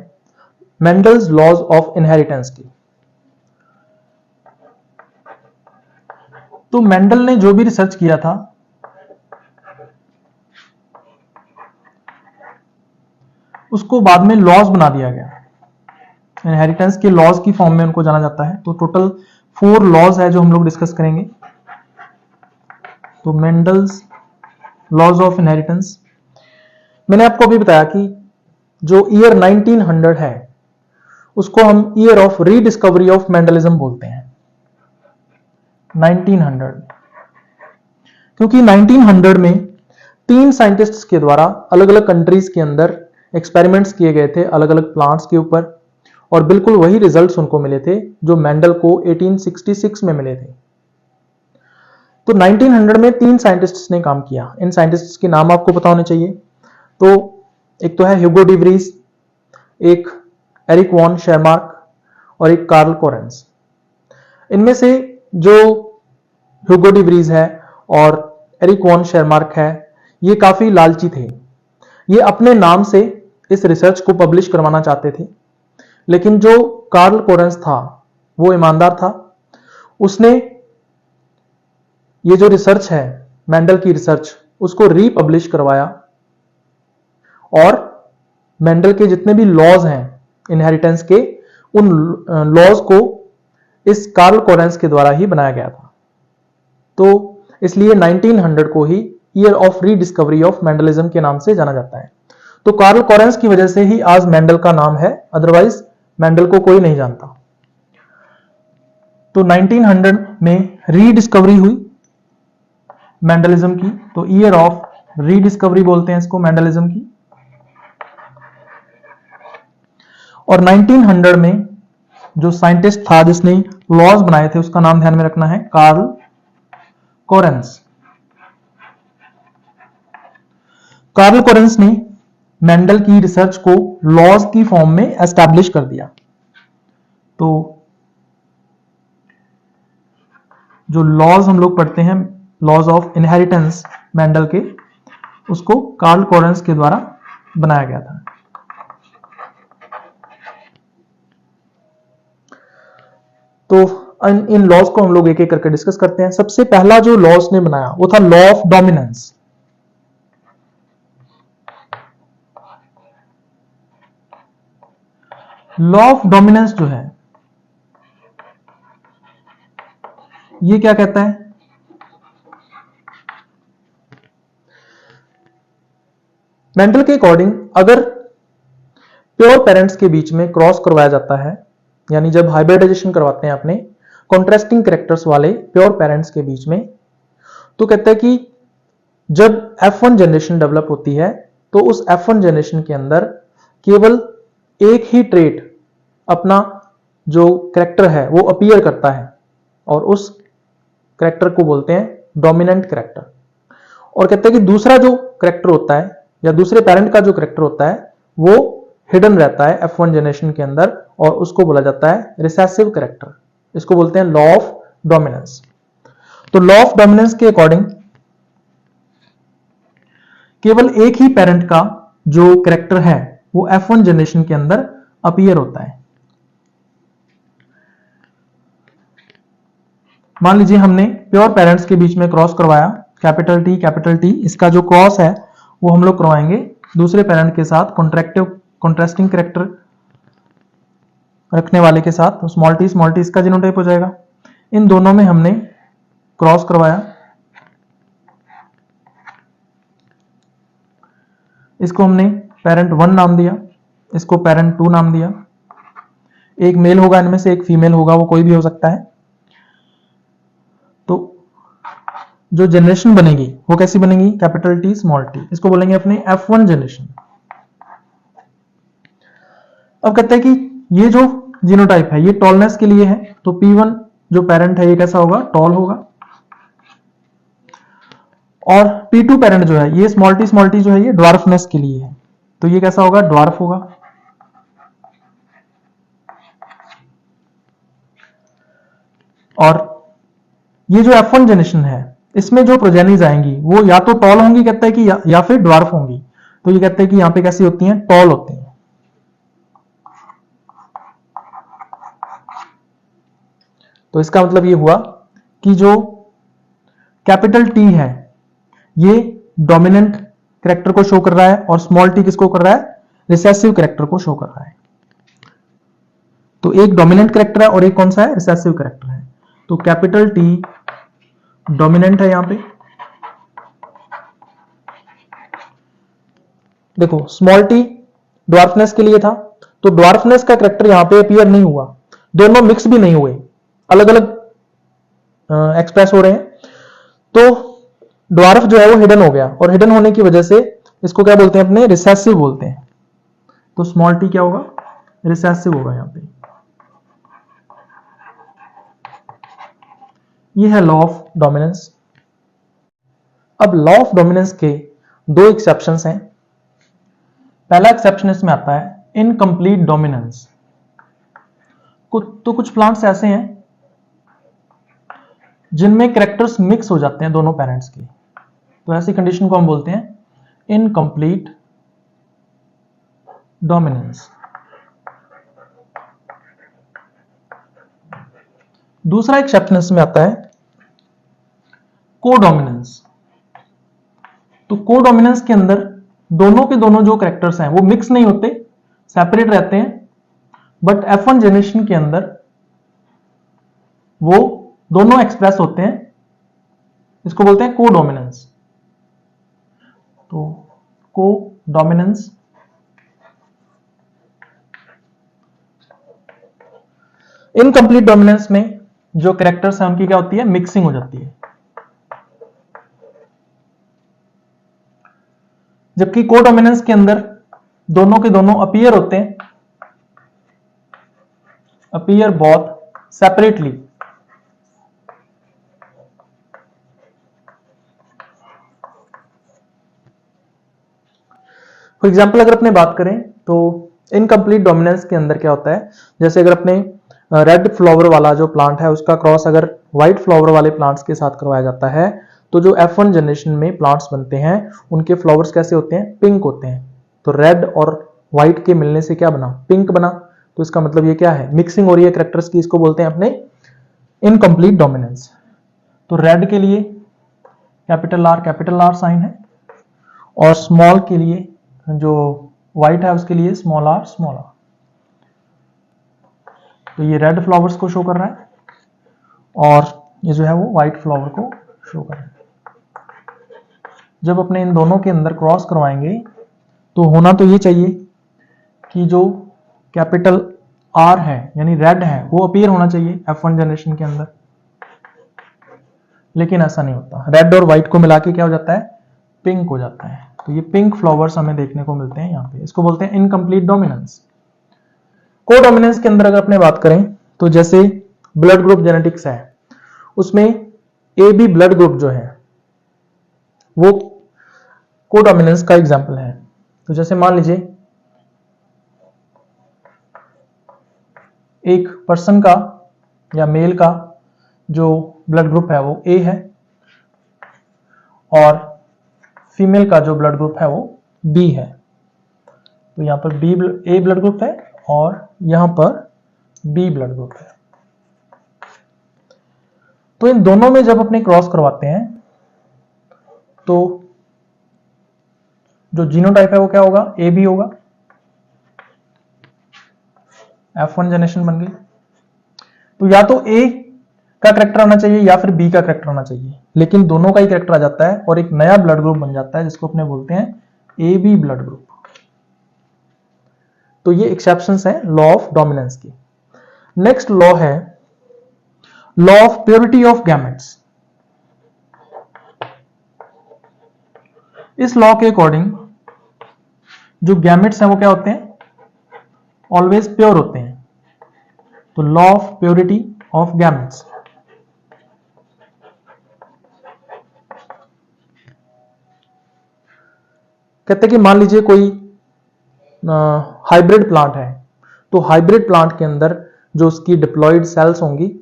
मेंडल्स लॉज ऑफ इनहेरिटेंस की। तो मेंडल ने जो भी रिसर्च किया था उसको बाद में लॉज बना दिया गया। इनहेरिटेंस के लॉज की फॉर्म में उनको जाना जाता है। तो टोटल 4 लॉज है जो हम लोग डिस्कस करेंगे। तो मेंडल्स लॉज ऑफ इनहेरिटेंस, मैंने आपको अभी बताया कि जो ईयर 1900 है उसको हम year of rediscovery of Mendelism बोलते हैं। 1900 क्योंकि 1900 में 3 साइंटिस्ट्स के द्वारा अलग अलग कंट्रीज के अंदर एक्सपेरिमेंट्स किए गए थे अलग अलग प्लांट्स के ऊपर, और बिल्कुल वही रिजल्ट्स उनको मिले थे जो मेंडल को 1866 में मिले थे। तो 1900 में 3 साइंटिस्ट्स ने काम किया। इन साइंटिस्ट्स के नाम आपको पता होने चाहिए। तो एक तो है ह्यूगो डी व्रीज, एक एरिक वॉन शेरमार्क और एक कार्ल कोरेंस। इनमें से जो ह्यूगो डी व्रीज है और एरिक वॉन शेरमार्क है ये काफी लालची थे। ये अपने नाम से इस रिसर्च को पब्लिश करवाना चाहते थे, लेकिन जो कार्ल कोरेंस था वो ईमानदार था। उसने ये जो रिसर्च है मेंडल की रिसर्च उसको रीपब्लिश करवाया और मेंडल के जितने भी लॉज हैं इनहेरिटेंस के उन लॉज को इस कार्ल कोरेंस के द्वारा ही बनाया गया था। तो इसलिए 1900 को ही year of rediscovery of Mendelism के नाम से जाना जाता है। तो कार्ल कोरेंस की वजह से ही आज मेंडल का नाम है, अदरवाइज मेंडल को कोई नहीं जानता। तो 1900 में रीडिस्कवरी हुई। मेंडलिज्म की, तो ईयर ऑफ रीडिस्कवरी बोलते हैं इसको मेंडलिज्म की। और 1900 में जो साइंटिस्ट था जिसने लॉज बनाए थे उसका नाम ध्यान में रखना है, कार्ल कोरेंस। कार्ल कोरेंस ने मेंडल की रिसर्च को लॉज की फॉर्म में एस्टैब्लिश कर दिया। तो जो लॉज हम लोग पढ़ते हैं, लॉज ऑफ इनहेरिटेंस मेंडल के, उसको कार्ल कोरेंस के द्वारा बनाया गया था। तो इन लॉज को हम लोग एक एक करके डिस्कस करते हैं। सबसे पहला जो लॉज ने बनाया वो था law of dominance. Law of dominance जो है ये क्या कहता है, मेंडल के अकॉर्डिंग अगर प्योर पेरेंट्स के बीच में क्रॉस करवाया जाता है, यानी जब हाइब्रिडाइजेशन करवाते हैं अपने कॉन्ट्रास्टिंग कैरेक्टर्स वाले प्योर पेरेंट्स के बीच में, तो कहता है कि जब F1 जनरेशन डेवलप होती है तो उस F1 जनरेशन के अंदर केवल एक ही ट्रेट अपना जो कैरेक्टर है वो अपीयर करता है और उस कैरेक्टर को बोलते हैं डोमिनेंट कैरेक्टर। और कहते हैं कि दूसरा जो कैरेक्टर होता है या दूसरे पेरेंट का जो कैरेक्टर होता है वो हिडन रहता है F1 जनरेशन के अंदर और उसको बोला जाता है रिसेसिव कैरेक्टर। इसको बोलते हैं लॉ ऑफ डोमिनेंस। तो लॉ ऑफ डोमिनेंस के अकॉर्डिंग केवल एक ही पेरेंट का जो कैरेक्टर है वो F1 जनरेशन के अंदर अपीयर होता है। मान लीजिए हमने प्योर पेरेंट्स के बीच में क्रॉस करवाया, कैपिटल टी, इसका जो क्रॉस है वो हम लोग करवाएंगे दूसरे पेरेंट के साथ कॉन्ट्रास्टिंग कैरेक्टर रखने वाले के साथ, तो स्मॉल टी इसका जीनोटाइप हो जाएगा। इन दोनों में हमने क्रॉस करवाया, इसको हमने पेरेंट 1 नाम दिया, इसको पेरेंट 2 नाम दिया। एक मेल होगा इनमें से, एक फीमेल होगा, वो कोई भी हो सकता है। तो जो जनरेशन बनेगी वो कैसी बनेगी, कैपिटल टी स्मॉल टी, इसको बोलेंगे अपने F1 जनरेशन। अब कहते हैं कि ये जो जीनोटाइप है ये टॉलनेस के लिए है, तो P1 जो पेरेंट है ये कैसा होगा, टॉल होगा। और P2 पेरेंट जो है ये स्मॉल टी जो है ये ड्वार्फनेस के लिए है, तो ये कैसा होगा, ड्वार्फ होगा। और ये जो F1 जनरेशन है इसमें जो प्रोजेनीज आएंगी वो या तो टॉल होंगी, कहता है कि या फिर ड्वार्फ होंगी। तो ये कहते हैं कि यहां पे कैसी होती हैं, टॉल होती हैं। तो इसका मतलब ये हुआ कि जो कैपिटल टी है ये डोमिनेंट कैरेक्टर को शो कर रहा है और स्मॉल टी किसको कर रहा है, रिसेसिव कैरेक्टर को शो कर रहा है। तो एक डोमिनेंट कैरेक्टर है और एक कौन सा है, रिसेसिव कैरेक्टर है। तो कैपिटल टी डोमिनेंट है यहां पे। देखो स्मॉल टी ड्वार्फनेस के लिए था, तो ड्वार्फनेस का कैरेक्टर यहां पे अपीयर नहीं हुआ, दोनों मिक्स भी नहीं हुए, अलग अलग एक्सप्रेस हो रहे हैं। तो ड्वार्फ जो है वो हिडन हो गया और हिडन होने की वजह से इसको क्या बोलते हैं, अपने रिसेसिव बोलते हैं। तो स्मॉल टी क्या होगा, रिसेसिव होगा यहां पे। ये है लॉ ऑफ डोमिनेंस। अब लॉ ऑफ डोमिनेंस के 2 एक्सेप्शंस हैं। पहला एक्सेप्शन इसमें आता है इनकम्प्लीट डोमिनेंस। तो कुछ प्लांट्स ऐसे हैं जिनमें कैरेक्टर्स मिक्स हो जाते हैं दोनों पेरेंट्स के, तो ऐसी कंडीशन को हम बोलते हैं इनकम्प्लीट डोमिनेंस। दूसरा एक्सेप्शन इसमें आता है कोडोमिनेंस। तो कोडोमिनेंस के अंदर दोनों के दोनों जो कैरेक्टर्स हैं वो मिक्स नहीं होते, सेपरेट रहते हैं, बट F1 जनरेशन के अंदर वो दोनों एक्सप्रेस होते हैं। इसको बोलते हैं कोडोमिनेंस। तो कोडोमिनेंस। इनकम्प्लीट डोमिनेंस में जो कैरेक्टर्स हैं उनकी क्या होती है, मिक्सिंग हो जाती है। जबकि कोडोमिनेंस के अंदर दोनों के दोनों अपीयर होते हैं, appear both separately. For example अगर अपने बात करें तो इनकम्प्लीट डोमिनेंस के अंदर क्या होता है, जैसे अगर अपने रेड फ्लावर वाला जो प्लांट है उसका क्रॉस अगर व्हाइट फ्लावर वाले प्लांट्स के साथ करवाया जाता है तो जो F1 जनरेशन में प्लांट्स बनते हैं उनके फ्लावर्स कैसे होते हैं, पिंक होते हैं। तो रेड और व्हाइट के मिलने से क्या बना, पिंक बना। तो इसका मतलब ये क्या है, मिक्सिंग हो रही है कैरेक्टर्स की, इसको बोलते हैं अपने इनकम्प्लीट डोमिनेंस। तो रेड के लिए कैपिटल R साइन है, और स्मॉल के लिए जो व्हाइट है उसके लिए स्मॉल r। तो ये रेड फ्लावर्स को शो कर रहा है और ये जो है वो व्हाइट फ्लावर को शो कर रहा है। जब अपने इन दोनों के अंदर क्रॉस करवाएंगे तो होना तो ये चाहिए कि जो कैपिटल R है यानी रेड है वो अपीयर होना चाहिए F1 जनरेशन के अंदर, लेकिन ऐसा नहीं होता। रेड और व्हाइट को मिला के क्या हो जाता है, पिंक हो जाता है। तो ये पिंक फ्लावर्स हमें देखने को मिलते हैं यहाँ पे, इसको बोलते हैं इनकम्प्लीट डोमिनेंस। कोडोमिनेंस के अंदर अगर अपने बात करें तो जैसे ब्लड ग्रुप जेनेटिक्स है, उसमें AB ब्लड ग्रुप जो है वो कोडोमिनेंस का एग्जाम्पल है। तो जैसे मान लीजिए एक पर्सन का या मेल का जो ब्लड ग्रुप है वो A है और फीमेल का जो ब्लड ग्रुप है वो B है। तो यहां पर A ब्लड ग्रुप है और यहां पर B ब्लड ग्रुप है। तो इन दोनों में जब अपने क्रॉस करवाते हैं तो जो जीनोटाइप है वो क्या होगा, AB होगा। F1 जनरेशन बन गई। तो या तो A का करेक्टर आना चाहिए या फिर B का करेक्टर आना चाहिए, लेकिन दोनों का ही करेक्टर आ जाता है और एक नया ब्लड ग्रुप बन जाता है जिसको अपने बोलते हैं AB ब्लड ग्रुप। तो ये एक्सेप्शंस हैं लॉ ऑफ डोमिनेंस की। नेक्स्ट लॉ है law of purity of gametes. इस लॉ के अकॉर्डिंग जो गैमेट्स हैं वो क्या होते हैं, ऑलवेज प्योर होते हैं। तो law of purity of gametes. कहते हैं कि मान लीजिए कोई हाइब्रिड प्लांट है, तो हाइब्रिड प्लांट के अंदर जो उसकी डिप्लॉयड सेल्स होंगी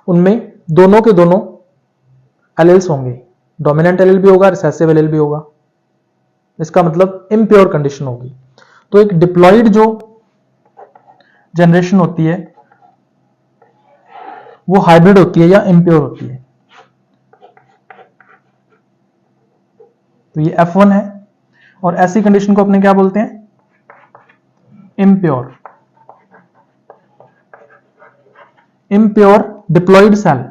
उनमें दोनों के दोनों एलील्स होंगे, डोमिनेंट एलील भी होगा, रिसेसिव एलील भी होगा। इसका मतलब इम्प्योर कंडीशन होगी। तो एक डिप्लॉयड जो जनरेशन होती है वो हाइब्रिड होती है या इम्प्योर होती है। तो ये F1 है और ऐसी कंडीशन को अपने क्या बोलते हैं, impure. Impure diploid cell,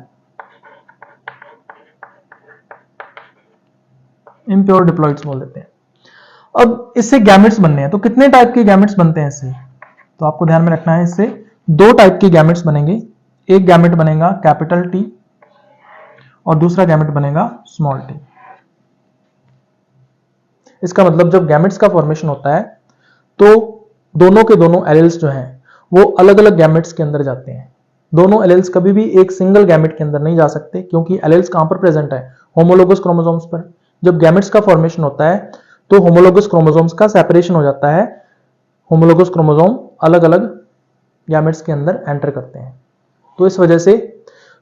impure diploids बोल देते हैं। अब इससे गैमेट्स बनने हैं, तो कितने टाइप के गैमेट्स बनते हैं इससे, तो आपको ध्यान में रखना है इससे दो टाइप के गैमेट्स बनेंगे। एक गैमेट बनेगा कैपिटल T और दूसरा गैमेट बनेगा स्मॉल t। इसका मतलब जब गैमेट्स का फॉर्मेशन होता है तो दोनों के दोनों एलील्स जो हैं वो अलग अलग गैमेट्स के अंदर जाते हैं। दोनों एलील्स कभी भी एक सिंगल गैमेट के अंदर नहीं जा सकते, क्योंकि एलील्स कहां पर प्रेजेंट है, होमोलोगस क्रोमोसोम्स पर। जब गैमेट्स का फॉर्मेशन होता है तो होमोलोगस क्रोमोसोम्स का सेपरेशन हो जाता है, होमोलोगस क्रोमोसोम अलग अलग गैमेट्स के अंदर एंटर करते हैं। तो इस वजह से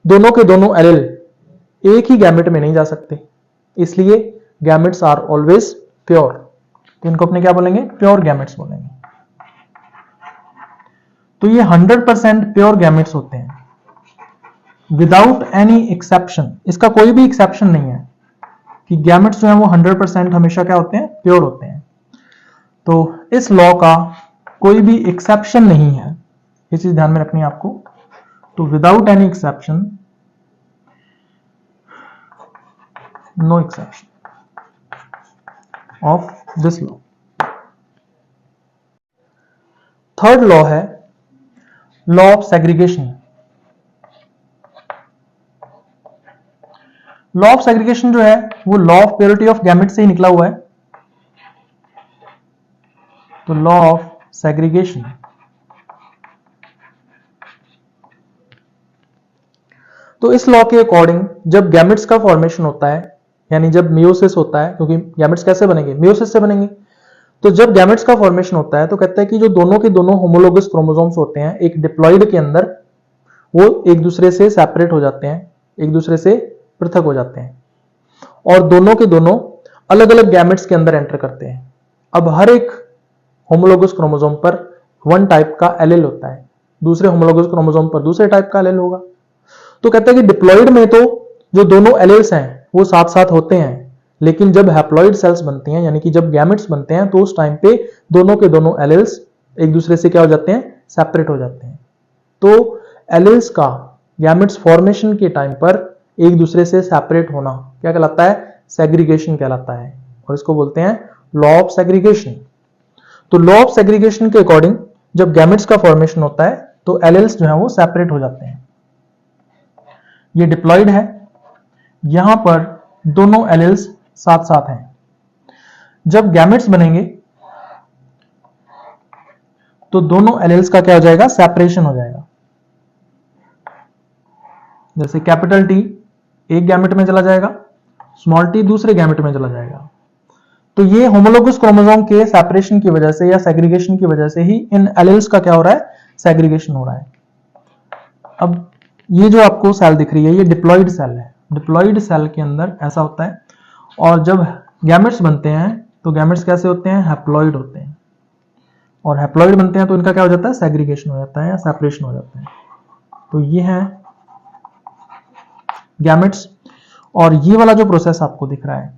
दोनों के दोनों एलील एक ही गैमेट में नहीं जा सकते, इसलिए गैमेट्स आर ऑलवेज प्योर। तो इनको अपने क्या बोलेंगे, प्योर गैमेट्स बोलेंगे। तो ये 100% प्योर गैमेट्स होते हैं विदाउट एनी एक्सेप्शन। इसका कोई भी एक्सेप्शन नहीं है कि गैमेट्स जो है वो 100% हमेशा क्या होते हैं, प्योर होते हैं। तो इस लॉ का कोई भी एक्सेप्शन नहीं है, ये चीज ध्यान में रखनी है आपको। तो without any exception, no exception of this law. Third law है law of segregation. Law of segregation जो है वो law of purity of gamete से ही निकला हुआ है। तो लॉ ऑफ सेग्रीगेशन। तो इस लॉ के अकॉर्डिंग जब गैमेट्स का फॉर्मेशन होता है, यानी जब मियोसिस होता है, क्योंकि गैमेट्स कैसे बनेंगे, मियोसिस से बनेंगे, तो जब गैमेट्स का फॉर्मेशन होता है तो कहता है कि जो दोनों के दोनों होमोलोगस क्रोमोसोम्स होते हैं एक डिप्लॉइड के अंदर, वो एक दूसरे से सेपरेट हो जाते हैं, एक दूसरे से पृथक हो जाते हैं और दोनों के दोनों अलग अलग गैमेट्स के अंदर एंटर करते हैं। अब हर एक होमोलोगस क्रोमोसोम पर वन टाइप का एलील होता है, दूसरे होमोलोगस क्रोमोसोम पर दूसरे टाइप का एलील होगा। तो कहता है कि डिप्लॉइड में तो जो दोनों एलील्स हैं वो साथ साथ होते हैं, लेकिन जब हैप्लॉइड सेल्स बनती हैं, यानी कि जब गैमेट्स बनते हैं, तो उस टाइम पे दोनों के दोनों एलील्स एक दूसरे से क्या हो जाते हैं, सेपरेट हो जाते हैं। तो एलील्स का गैमेट्स फॉर्मेशन के टाइम पर एक दूसरे से सेपरेट होना क्या कहलाता है, सेग्रीगेशन कहलाता है, और इसको बोलते हैं लॉ ऑफ सेग्रीगेशन। तो लॉ ऑफ सेग्रीगेशन के अकॉर्डिंग जब गैमेट्स का फॉर्मेशन होता है तो एलील्स जो है वो सेपरेट हो जाते हैं। ये डिप्लॉइड है, यहां पर दोनों एलील्स साथ साथ हैं। जब गैमेट्स बनेंगे तो दोनों एलील्स का क्या हो जाएगा, सेपरेशन हो जाएगा। जैसे कैपिटल टी एक गैमेट में चला जाएगा, स्मॉल टी दूसरे गैमेट में चला जाएगा। तो ये होमोलोगस क्रोमोसोम के सेपरेशन की वजह से या सेग्रीगेशन की वजह से ही इन एलील्स का क्या हो रहा है, सेग्रीगेशन हो रहा है। अब ये जो आपको सेल दिख रही है ये डिप्लॉइड सेल है। डिप्लॉइड सेल के अंदर ऐसा होता है, और जब गैमेट्स बनते हैं तो गैमेट्स कैसे होते हैं, हैप्लॉइड होते हैं, और हैप्लॉइड बनते हैं तो इनका क्या हो जाता है, सेग्रीगेशन हो जाता है या सेपरेशन हो जाता है। तो ये है गैमेट्स, और ये वाला जो प्रोसेस आपको दिख रहा है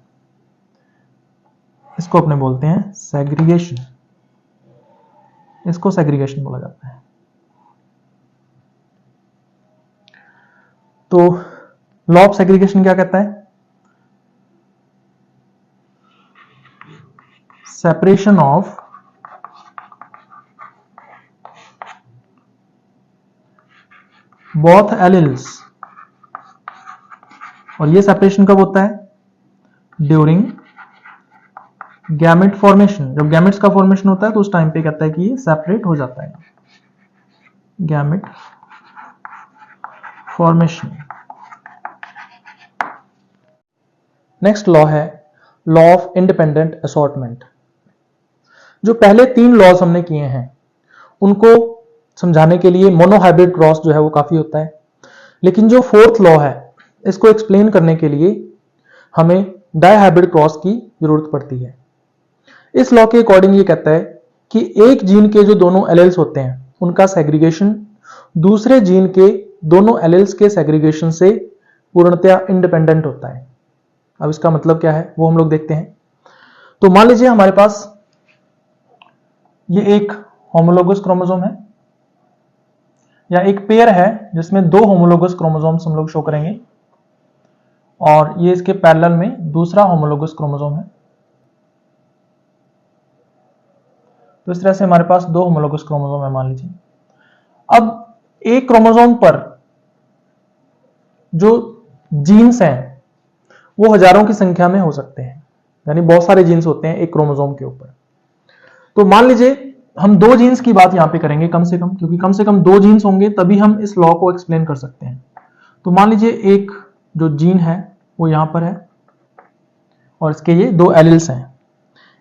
इसको अपने बोलते हैं सेग्रीगेशन, इसको सेग्रीगेशन बोला जाता है। तो लॉ ऑफ सेग्रीगेशन क्या कहता है, सेपरेशन ऑफ बोथ एलील्स, और ये सेपरेशन कब होता है, ड्यूरिंग गैमेट फॉर्मेशन। जब गैमेट्स का फॉर्मेशन होता है तो उस टाइम पे कहता है कि ये सेपरेट हो जाता है, गैमेट फॉर्मेशन। नेक्स्ट लॉ है लॉ ऑफ इंडिपेंडेंट असॉर्टमेंट। जो पहले तीन लॉज हमने किए हैं उनको समझाने के लिए मोनोहाइब्रिड क्रॉस जो है वो काफी होता है, लेकिन जो फोर्थ लॉ है इसको एक्सप्लेन करने के लिए हमें डाइहाइब्रिड क्रॉस की जरूरत पड़ती है। इस लॉ के अकॉर्डिंग ये कहता है कि एक जीन के जो दोनों एलील्स होते हैं उनका सेग्रीगेशन दूसरे जीन के दोनों एलील्स के सेग्रीगेशन से पूर्णतया इंडिपेंडेंट होता है। अब इसका मतलब क्या है वो हम लोग देखते हैं। तो मान लीजिए हमारे पास ये एक होमोलोगस क्रोमोसोम है या एक पेयर है जिसमें दो होमोलोगस क्रोमोसोम्स हम लोग शो करेंगे, और ये इसके पैरेलल में दूसरा होमोलोगस क्रोमोसोम है। तो इस तरह से हमारे पास दो होमोलोगस क्रोमोसोम है मान लीजिए। अब एक क्रोमोसोम पर जो जीन्स हैं वो हजारों की संख्या में हो सकते हैं, यानी बहुत सारे जीन्स होते हैं एक क्रोमोसोम के ऊपर। तो मान लीजिए हम दो जीन्स की बात यहां पे करेंगे कम से कम, क्योंकि कम से कम दो जीन्स होंगे तभी हम इस लॉ को एक्सप्लेन कर सकते हैं। तो मान लीजिए एक जो जीन है वो यहां पर है और इसके ये दो एलील्स हैं,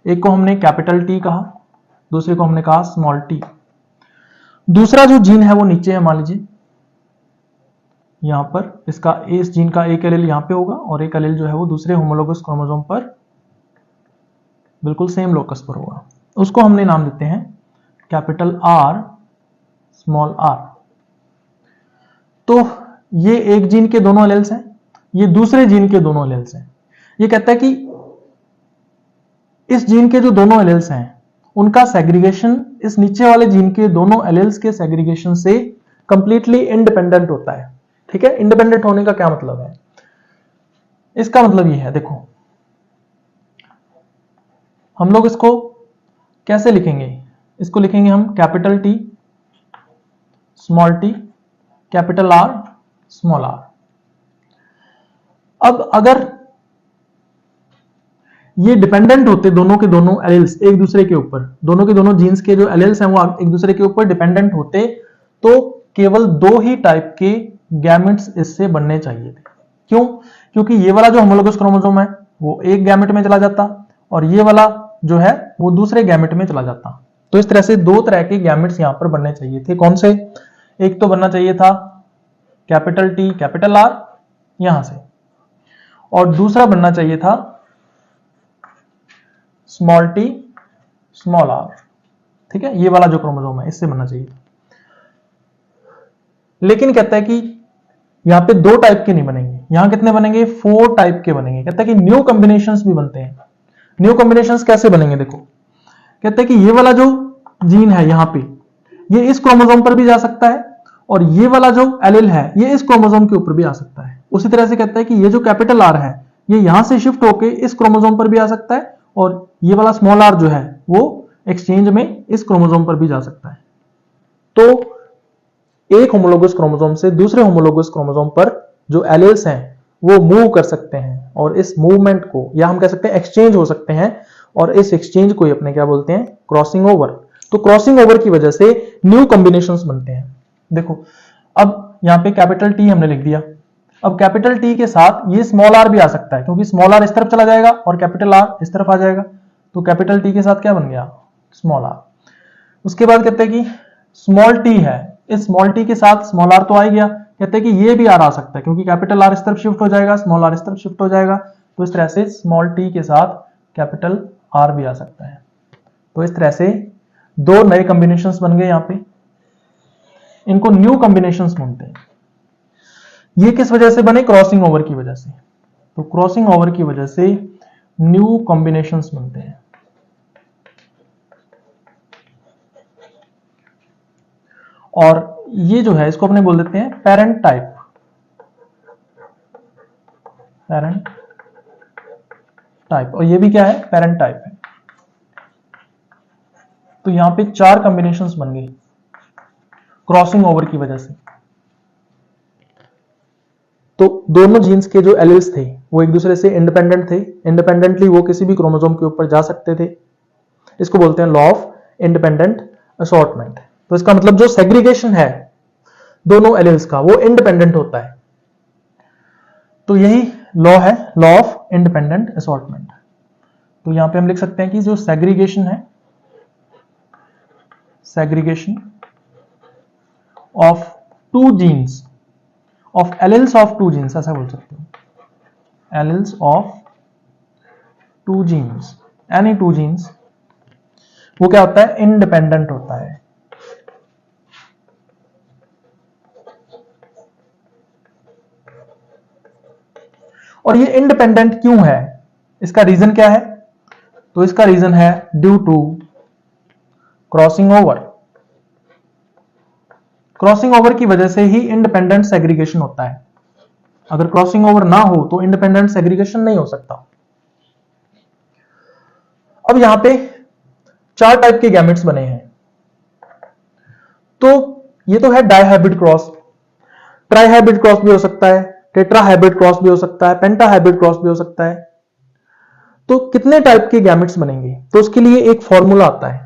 एक को हमने कैपिटल टी कहा, दूसरे को हमने कहा स्मॉल टी। दूसरा जो जीन है वो नीचे है, मान लीजिए यहां पर इसका इस जीन का एक एलील यहां पे होगा और एक एलील जो है वो दूसरे होमोलोगस क्रोमोसोम पर बिल्कुल सेम लोकस पर होगा। उसको हमने नाम देते हैं कैपिटल आर स्मॉल आर। तो ये एक जीन के दोनों एलील्स हैं, ये दूसरे जीन के दोनों एलील्स हैं। ये कहता है कि इस जीन के जो दोनों एलील्स हैं उनका सेग्रीगेशन इस नीचे वाले जीन के दोनों एलील्स के सेग्रीगेशन से कंप्लीटली इंडिपेंडेंट होता है। ठीक है, इंडिपेंडेंट होने का क्या मतलब है, इसका मतलब ये है, देखो हम लोग इसको कैसे लिखेंगे, इसको लिखेंगे हम capital T small t capital R small r. अब अगर ये डिपेंडेंट होते दोनों के दोनों एलील्स एक दूसरे के ऊपर, दोनों के दोनों जीन्स के जो एलील्स हैं वो एक दूसरे के ऊपर डिपेंडेंट होते, तो केवल 2 ही टाइप के गैमेट्स इससे बनने चाहिए थे। क्यों? क्योंकि ये वाला जो होमोलोगस क्रोमोसोम है वो एक गैमेट में चला जाता और ये वाला जो है वो दूसरे गैमेट में चला जाता। तो इस तरह से 2 तरह के गैमेट्स यहां पर बनने चाहिए थे। कौन से? एक तो बनना चाहिए था कैपिटल टी कैपिटल आर यहां से, और दूसरा बनना चाहिए था स्मॉल टी स्मॉल आर। ठीक है, ये वाला जो क्रोमोसोम है इससे बनना चाहिए। लेकिन कहता है कि यहां पे 2 टाइप के नहीं बनेंगे, यहां कितने बनेंगे? 4 टाइप के बनेंगे। कहता है कि न्यू कॉम्बिनेशंस भी बनते हैं। न्यू कॉम्बिनेशंस कैसे बनेंगे? देखो, कहता है कि ये वाला जो जीन है यहां पे, ये इस क्रोमोसोम पर भी जा सकता है और ये वाला जो एलील है ये इस क्रोमोसोम के ऊपर भी आ सकता है। उसी तरह से कहता है कि ये जो कैपिटल आर है ये यहां से शिफ्ट होके इस क्रोमोसोम पर भी आ सकता है और ये वाला स्मॉल आर जो है वो एक्सचेंज में इस क्रोमोसोम पर भी जा सकता है। तो एक होमोलोगस क्रोमोसोम से दूसरे होमोलोगस क्रोमोसोम पर जो एलील्स हैं वो मूव कर सकते हैं और इस मूवमेंट को, या हम कह सकते हैं एक्सचेंज हो सकते हैं, और इस एक्सचेंज को ही अपने क्या बोलते हैं? Crossing over. तो क्रॉसिंग ओवर की वजह से न्यू कॉम्बिनेशंस बनते हैं। देखो, अब यहां पे कैपिटल टी हमने लिख दिया, अब कैपिटल टी के साथ ये स्मॉल आर भी आ सकता है क्योंकि स्मॉल आर इस तरफ चला जाएगा और कैपिटल आर इस तरफ आ जाएगा। तो कैपिटल टी के साथ क्या बन गया? Small r. उसके बाद कहते हैं कि स्मॉल टी है, इस स्मॉल टी के साथ स्मॉल आर तो आ ही गया, कहते हैं कि ये भी आर आ सकता है क्योंकि कैपिटल आर इस तरफ शिफ्ट हो जाएगा, स्मॉल आर इस तरफ शिफ्ट हो जाएगा। तो इस तरह से स्मॉल टी के साथ कैपिटल आर भी आ सकता है। तो इस तरह से 2 नए कॉम्बिनेशंस बन गए यहां पे, इनको न्यू कॉम्बिनेशंस बोलते हैं। ये किस वजह से बने? क्रॉसिंग ओवर की वजह से। तो क्रॉसिंग ओवर की वजह से न्यू कॉम्बिनेशंस बनते हैं। और ये जो है इसको अपने बोल देते हैं पेरेंट टाइप। पेरेंट टाइप, और ये भी क्या है? पेरेंट टाइप है। तो यहां पे 4 कॉम्बिनेशंस बन गई क्रॉसिंग ओवर की वजह से। तो दोनों जीन्स के जो एलील्स थे वो एक दूसरे से इंडिपेंडेंट थे, इंडिपेंडेंटली वो किसी भी क्रोमोसोम के ऊपर जा सकते थे। इसको बोलते हैं लॉ ऑफ इंडिपेंडेंट असॉर्टमेंट। तो इसका मतलब जो सेग्रीगेशन है दोनों एलील्स का वो इंडिपेंडेंट होता है। तो यही लॉ है, लॉ ऑफ इंडिपेंडेंट असॉर्टमेंट। तो यहां पे हम लिख सकते हैं कि जो सेग्रीगेशन है, segregation of 2 genes, of alleles of 2 genes, ऐसा बोल सकते हो। Alleles of 2 genes, any 2 genes, वो क्या होता है? इंडिपेंडेंट होता है। और ये इंडिपेंडेंट क्यों है? इसका रीजन क्या है? तो इसका रीजन है due to crossing over. Crossing over की वजह से ही इंडिपेंडेंट सेग्रीगेशन होता है। अगर क्रॉसिंग ओवर ना हो तो इंडिपेंडेंट सेग्रीगेशन नहीं हो सकता। अब यहां पे 4 टाइप के गैमेट्स बने हैं। तो ये तो है डाइहाइब्रिड क्रॉस, ट्राइहाइब्रिड क्रॉस भी हो सकता है, टेट्राहाइब्रिड क्रॉस भी हो सकता है, पेंटाहाइब्रिड क्रॉस भी हो सकता है। तो कितने टाइप के गैमेट्स बनेंगे? तो उसके लिए एक फॉर्मूला आता है।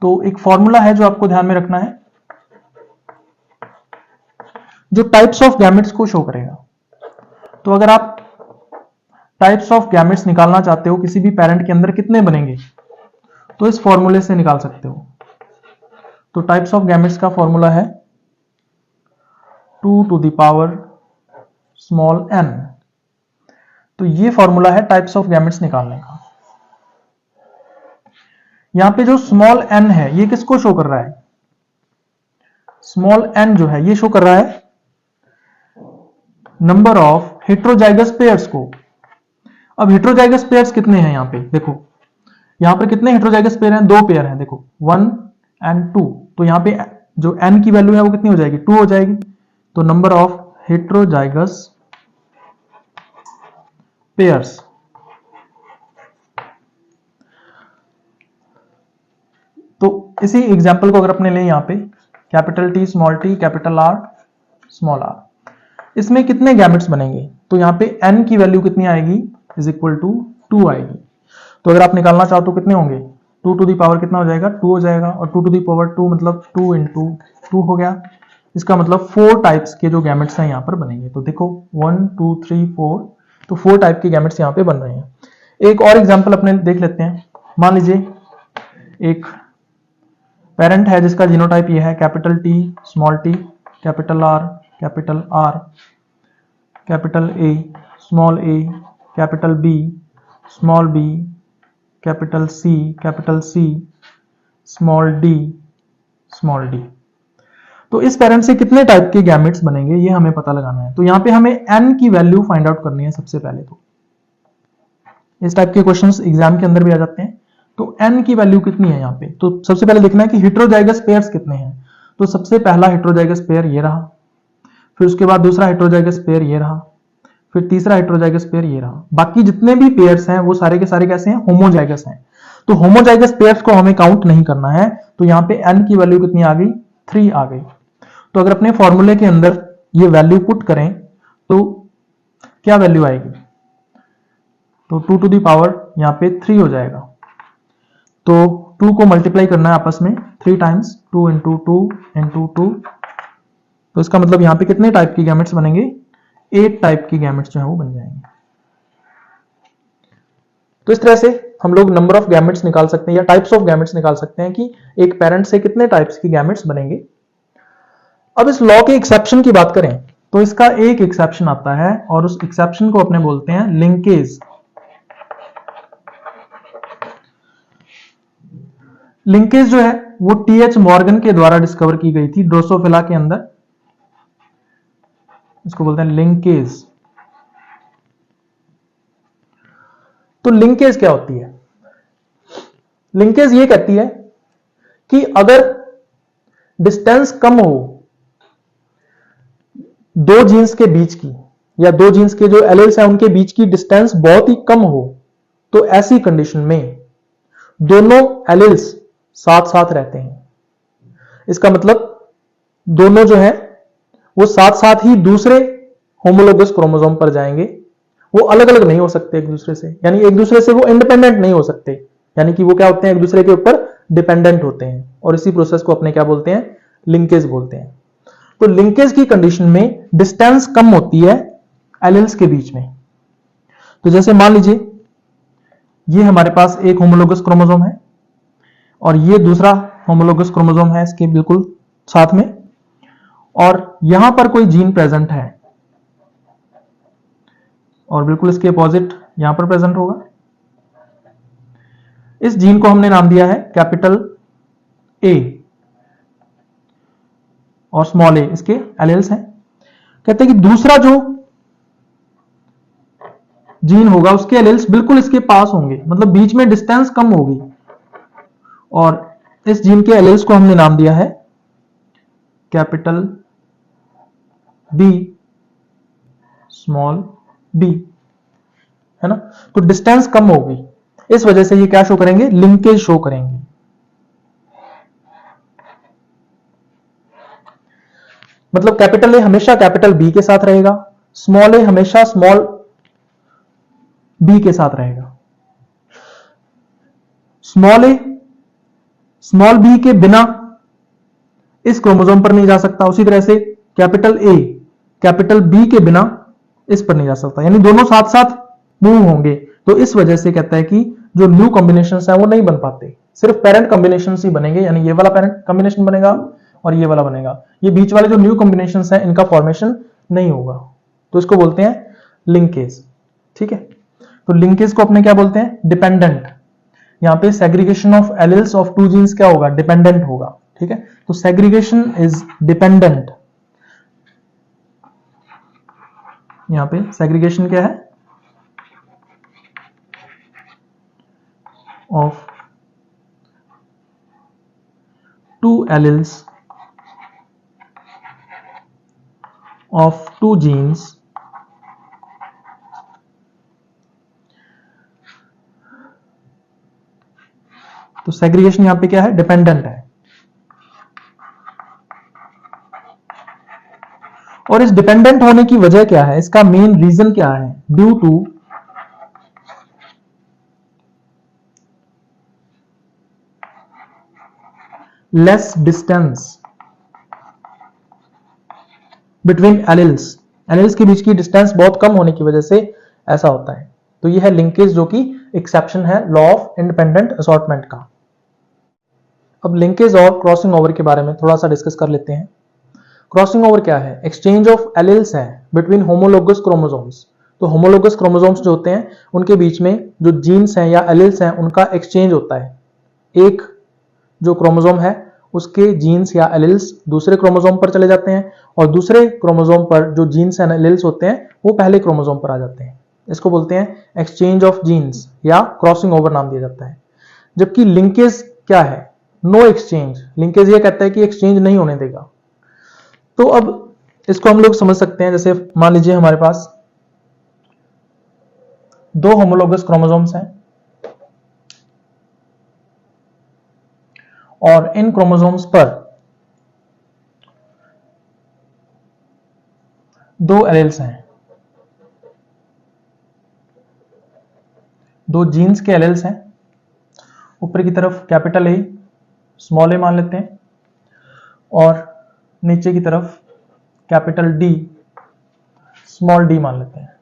तो एक फॉर्मूला है जो आपको ध्यान में रखना है, जो टाइप्स ऑफ गैमेट्स को शो करेगा। तो अगर आप टाइप्स ऑफ गैमेट्स निकालना चाहते हो किसी भी पेरेंट के अंदर कितने बनेंगे, तो इस फॉर्मूले से निकाल सकते हो। तो टाइप्स ऑफ गैमेट्स का फॉर्मूला है 2 to the power small n। तो ये फॉर्मूला है टाइप्स ऑफ गैमेट्स निकालने का। यहां पे जो स्मॉल n है ये किसको शो कर रहा है? स्मॉल n जो है ये शो कर रहा है नंबर ऑफ हेट्रोजाइगस पेयर्स को। अब हेट्रोजाइगस पेयर्स कितने हैं? यहां पे देखो, यहां पर कितने हेट्रोजाइगस पेयर हैं? 2 पेयर हैं। देखो 1 and 2। तो यहां पे जो n की वैल्यू है वो कितनी हो जाएगी? 2 हो जाएगी। तो नंबर ऑफ हेट्रोजाइगस पेयर्स, तो इसी एग्जांपल को अगर अपने लें यहां पे capital T small t capital R small r, इसमें कितने गैमेट्स बनेंगे? तो यहां पे n की वैल्यू कितनी आएगी? इज इक्वल टू 2 आएगी। तो अगर आप निकालना चाहो तो कितने होंगे, 2 टू दी पावर कितना हो जाएगा, 2 हो जाएगा, और 2 टू दी पावर 2 मतलब 2 इंटू 2 हो गया। इसका मतलब 4 टाइप्स के जो गैमेट्स हैं यहाँ पर बनेंगे। तो देखो 1 2 3 4, तो 4 टाइप के गैमेट्स यहाँ पे बन रहे हैं। एक और एग्जाम्पल अपने देख लेते हैं। मान लीजिए एक पेरेंट है जिसका जीनोटाइप ये है capital T, small t, capital R, capital R, capital A, small a, capital B, small b, capital C, small d, small d. तो इस पेरेंट से कितने टाइप के गैमेट्स बनेंगे ये हमें पता लगाना है। तो यहां पे हमें n की वैल्यू फाइंड आउट करनी है सबसे पहले। तो इस टाइप के क्वेश्चंस एग्जाम के अंदर भी आ जाते हैं। तो n की वैल्यू कितनी है यहाँ पे, तो सबसे पहले देखना है कि हेटेरोजाइगस पेयर्स कितने हैं। तो सबसे पहला हेटेरोजाइगस पेयर ये रहा, फिर उसके बाद दूसरा हेटेरोजाइगस पेयर ये रहा, फिर तीसरा हेटेरोजाइगस पेयर ये रहा। बाकी जितने भी पेयर्स हैं वो सारे के सारे कैसे हैं, होमोजाइगस हैं। तो होमोजाइगस पेयर्स को हमें काउंट नहीं करना है। तो यहाँ पे n की वैल्यू कितनी आ गई, 3 आ गई। तो अगर अपने फॉर्मूले के अंदर ये वैल्यू पुट करें तो क्या वैल्यू आएगी, तो 2 टू दी पावर यहाँ पे 3 हो जाएगा। तो 2 को मल्टीप्लाई करना है आपस में 3 टाइम्स, 2 इंटू 2 इंटू 2। तो इसका मतलब यहाँ पे कितने टाइप की गैमेट्स बनेंगे, 8 टाइप की गैमेट्स जो है वो बन जाएंगे। तो इस तरह से हम लोग नंबर ऑफ गैमेट्स निकाल सकते हैं या टाइप्स ऑफ गैमेट्स निकाल सकते हैं कि एक पेरेंट से कितने टाइप्स की गैमेट्स बनेंगे। अब इस लॉ के एक्सेप्शन की बात करें तो इसका एक एक्सेप्शन आता है और उस एक्सेप्शन को अपने बोलते हैं लिंकेज। लिंकेज जो है वो टीएच मॉर्गन के द्वारा डिस्कवर की गई थी ड्रोसोफिला के अंदर। इसको बोलते हैं लिंकेज। तो लिंकेज क्या होती है, लिंकेज ये कहती है कि अगर डिस्टेंस कम हो दो जीन्स के बीच की, या दो जीन्स के जो एलील्स हैं उनके बीच की डिस्टेंस बहुत ही कम हो, तो ऐसी कंडीशन में दोनों एलील्स साथ साथ रहते हैं। इसका मतलब दोनों जो है वो साथ साथ ही दूसरे होमोलोगस क्रोमोसोम पर जाएंगे, वो अलग अलग नहीं हो सकते एक दूसरे से, यानी एक दूसरे से वो इंडिपेंडेंट नहीं हो सकते, यानी कि वो क्या होते हैं, एक दूसरे के ऊपर डिपेंडेंट होते हैं। और इसी प्रोसेस को अपने क्या बोलते हैं, लिंकेज बोलते हैं। तो लिंकेज की कंडीशन में डिस्टेंस कम होती है एलील्स के बीच में। तो जैसे मान लीजिए ये हमारे पास एक होमोलोगस क्रोमोसोम है और ये दूसरा होमोलोगस क्रोमोसोम है इसके बिल्कुल साथ में, और यहां पर कोई जीन प्रेजेंट है और बिल्कुल इसके अपोजिट यहां पर प्रेजेंट होगा। इस जीन को हमने नाम दिया है कैपिटल ए और स्मॉल ए, इसके एलील्स हैं। कहते हैं कि दूसरा जो जीन होगा उसके एलील्स बिल्कुल इसके पास होंगे, मतलब बीच में डिस्टेंस कम होगी, और इस जीन के एलील्स को हमने नाम दिया है कैपिटल बी स्मॉल बी, है ना। तो डिस्टेंस कम होगी, इस वजह से ये क्या शो करेंगे, लिंकेज शो करेंगे। मतलब कैपिटल ए हमेशा कैपिटल बी के साथ रहेगा, स्मॉल ए हमेशा स्मॉल बी के साथ रहेगा। स्मॉल ए स्मॉल बी के बिना इस क्रोमोसोम पर नहीं जा सकता, उसी तरह से कैपिटल ए कैपिटल बी के बिना इस पर नहीं जा सकता, यानी दोनों साथ साथ मूव होंगे। तो इस वजह से कहता है कि जो न्यू कॉम्बिनेशंस हैं वो नहीं बन पाते, सिर्फ पेरेंट कॉम्बिनेशंस ही बनेंगे, यानी ये वाला पेरेंट कॉम्बिनेशन बनेगा और ये वाला बनेगा। ये बीच वाले जो न्यू कॉम्बिनेशंस हैं इनका फॉर्मेशन नहीं होगा, तो इसको बोलते हैं लिंकेज। ठीक है, तो लिंकेज को अपने क्या बोलते हैं, डिपेंडेंट। यहां पे segregation of alleles of two genes क्या होगा, डिपेंडेंट होगा। ठीक है, तो सेग्रीगेशन इज डिपेंडेंट। यहां पे सेग्रीगेशन क्या है, of two alleles of two genes तो सेग्रीगेशन यहां पे क्या है, डिपेंडेंट है। और इस डिपेंडेंट होने की वजह क्या है, इसका मेन रीजन क्या है, due to less distance between alleles, alleles के बीच की डिस्टेंस बहुत कम होने की वजह से ऐसा होता है। तो यह है लिंकेज, जो कि एक्सेप्शन है लॉ ऑफ इंडिपेंडेंट असॉर्टमेंट का। अब लिंकेज और क्रॉसिंग ओवर के बारे में थोड़ा सा डिस्कस कर लेते हैं। क्रॉसिंग ओवर क्या है? एक्सचेंज ऑफ एलिल्स है बिटवीन होमोलोगस क्रोमोसोम्स। तो होमोलोगस क्रोमोसोम्स जो होते हैं उनके बीच में जो जीन्स हैं या एलिल्स हैं उनका एक्सचेंज होता है। एक जो क्रोमोसोम है उसके जीन्स या एलिल्स दूसरे क्रोमोसोम पर चले जाते हैं और दूसरे क्रोमोसोम पर जो जीन्स एंड एलिल्स होते हैं वो पहले क्रोमोसोम पर आ जाते हैं। इसको बोलते हैं एक्सचेंज ऑफ जीन्स या क्रॉसिंग ओवर नाम दिया जाता है। जबकि लिंकेज क्या है? No exchange. लिंकेज ये कहता है कि एक्सचेंज नहीं होने देगा। तो अब इसको हम लोग समझ सकते हैं, जैसे मान लीजिए हमारे पास दो होमोलोगस क्रोमोसोम्स हैं और इन क्रोमोसोम्स पर दो एलिल्स हैं, दो जीन्स के एलिल्स हैं। ऊपर की तरफ कैपिटल ए स्मॉल ए मान लेते हैं और नीचे की तरफ कैपिटल डी स्मॉल डी मान लेते हैं।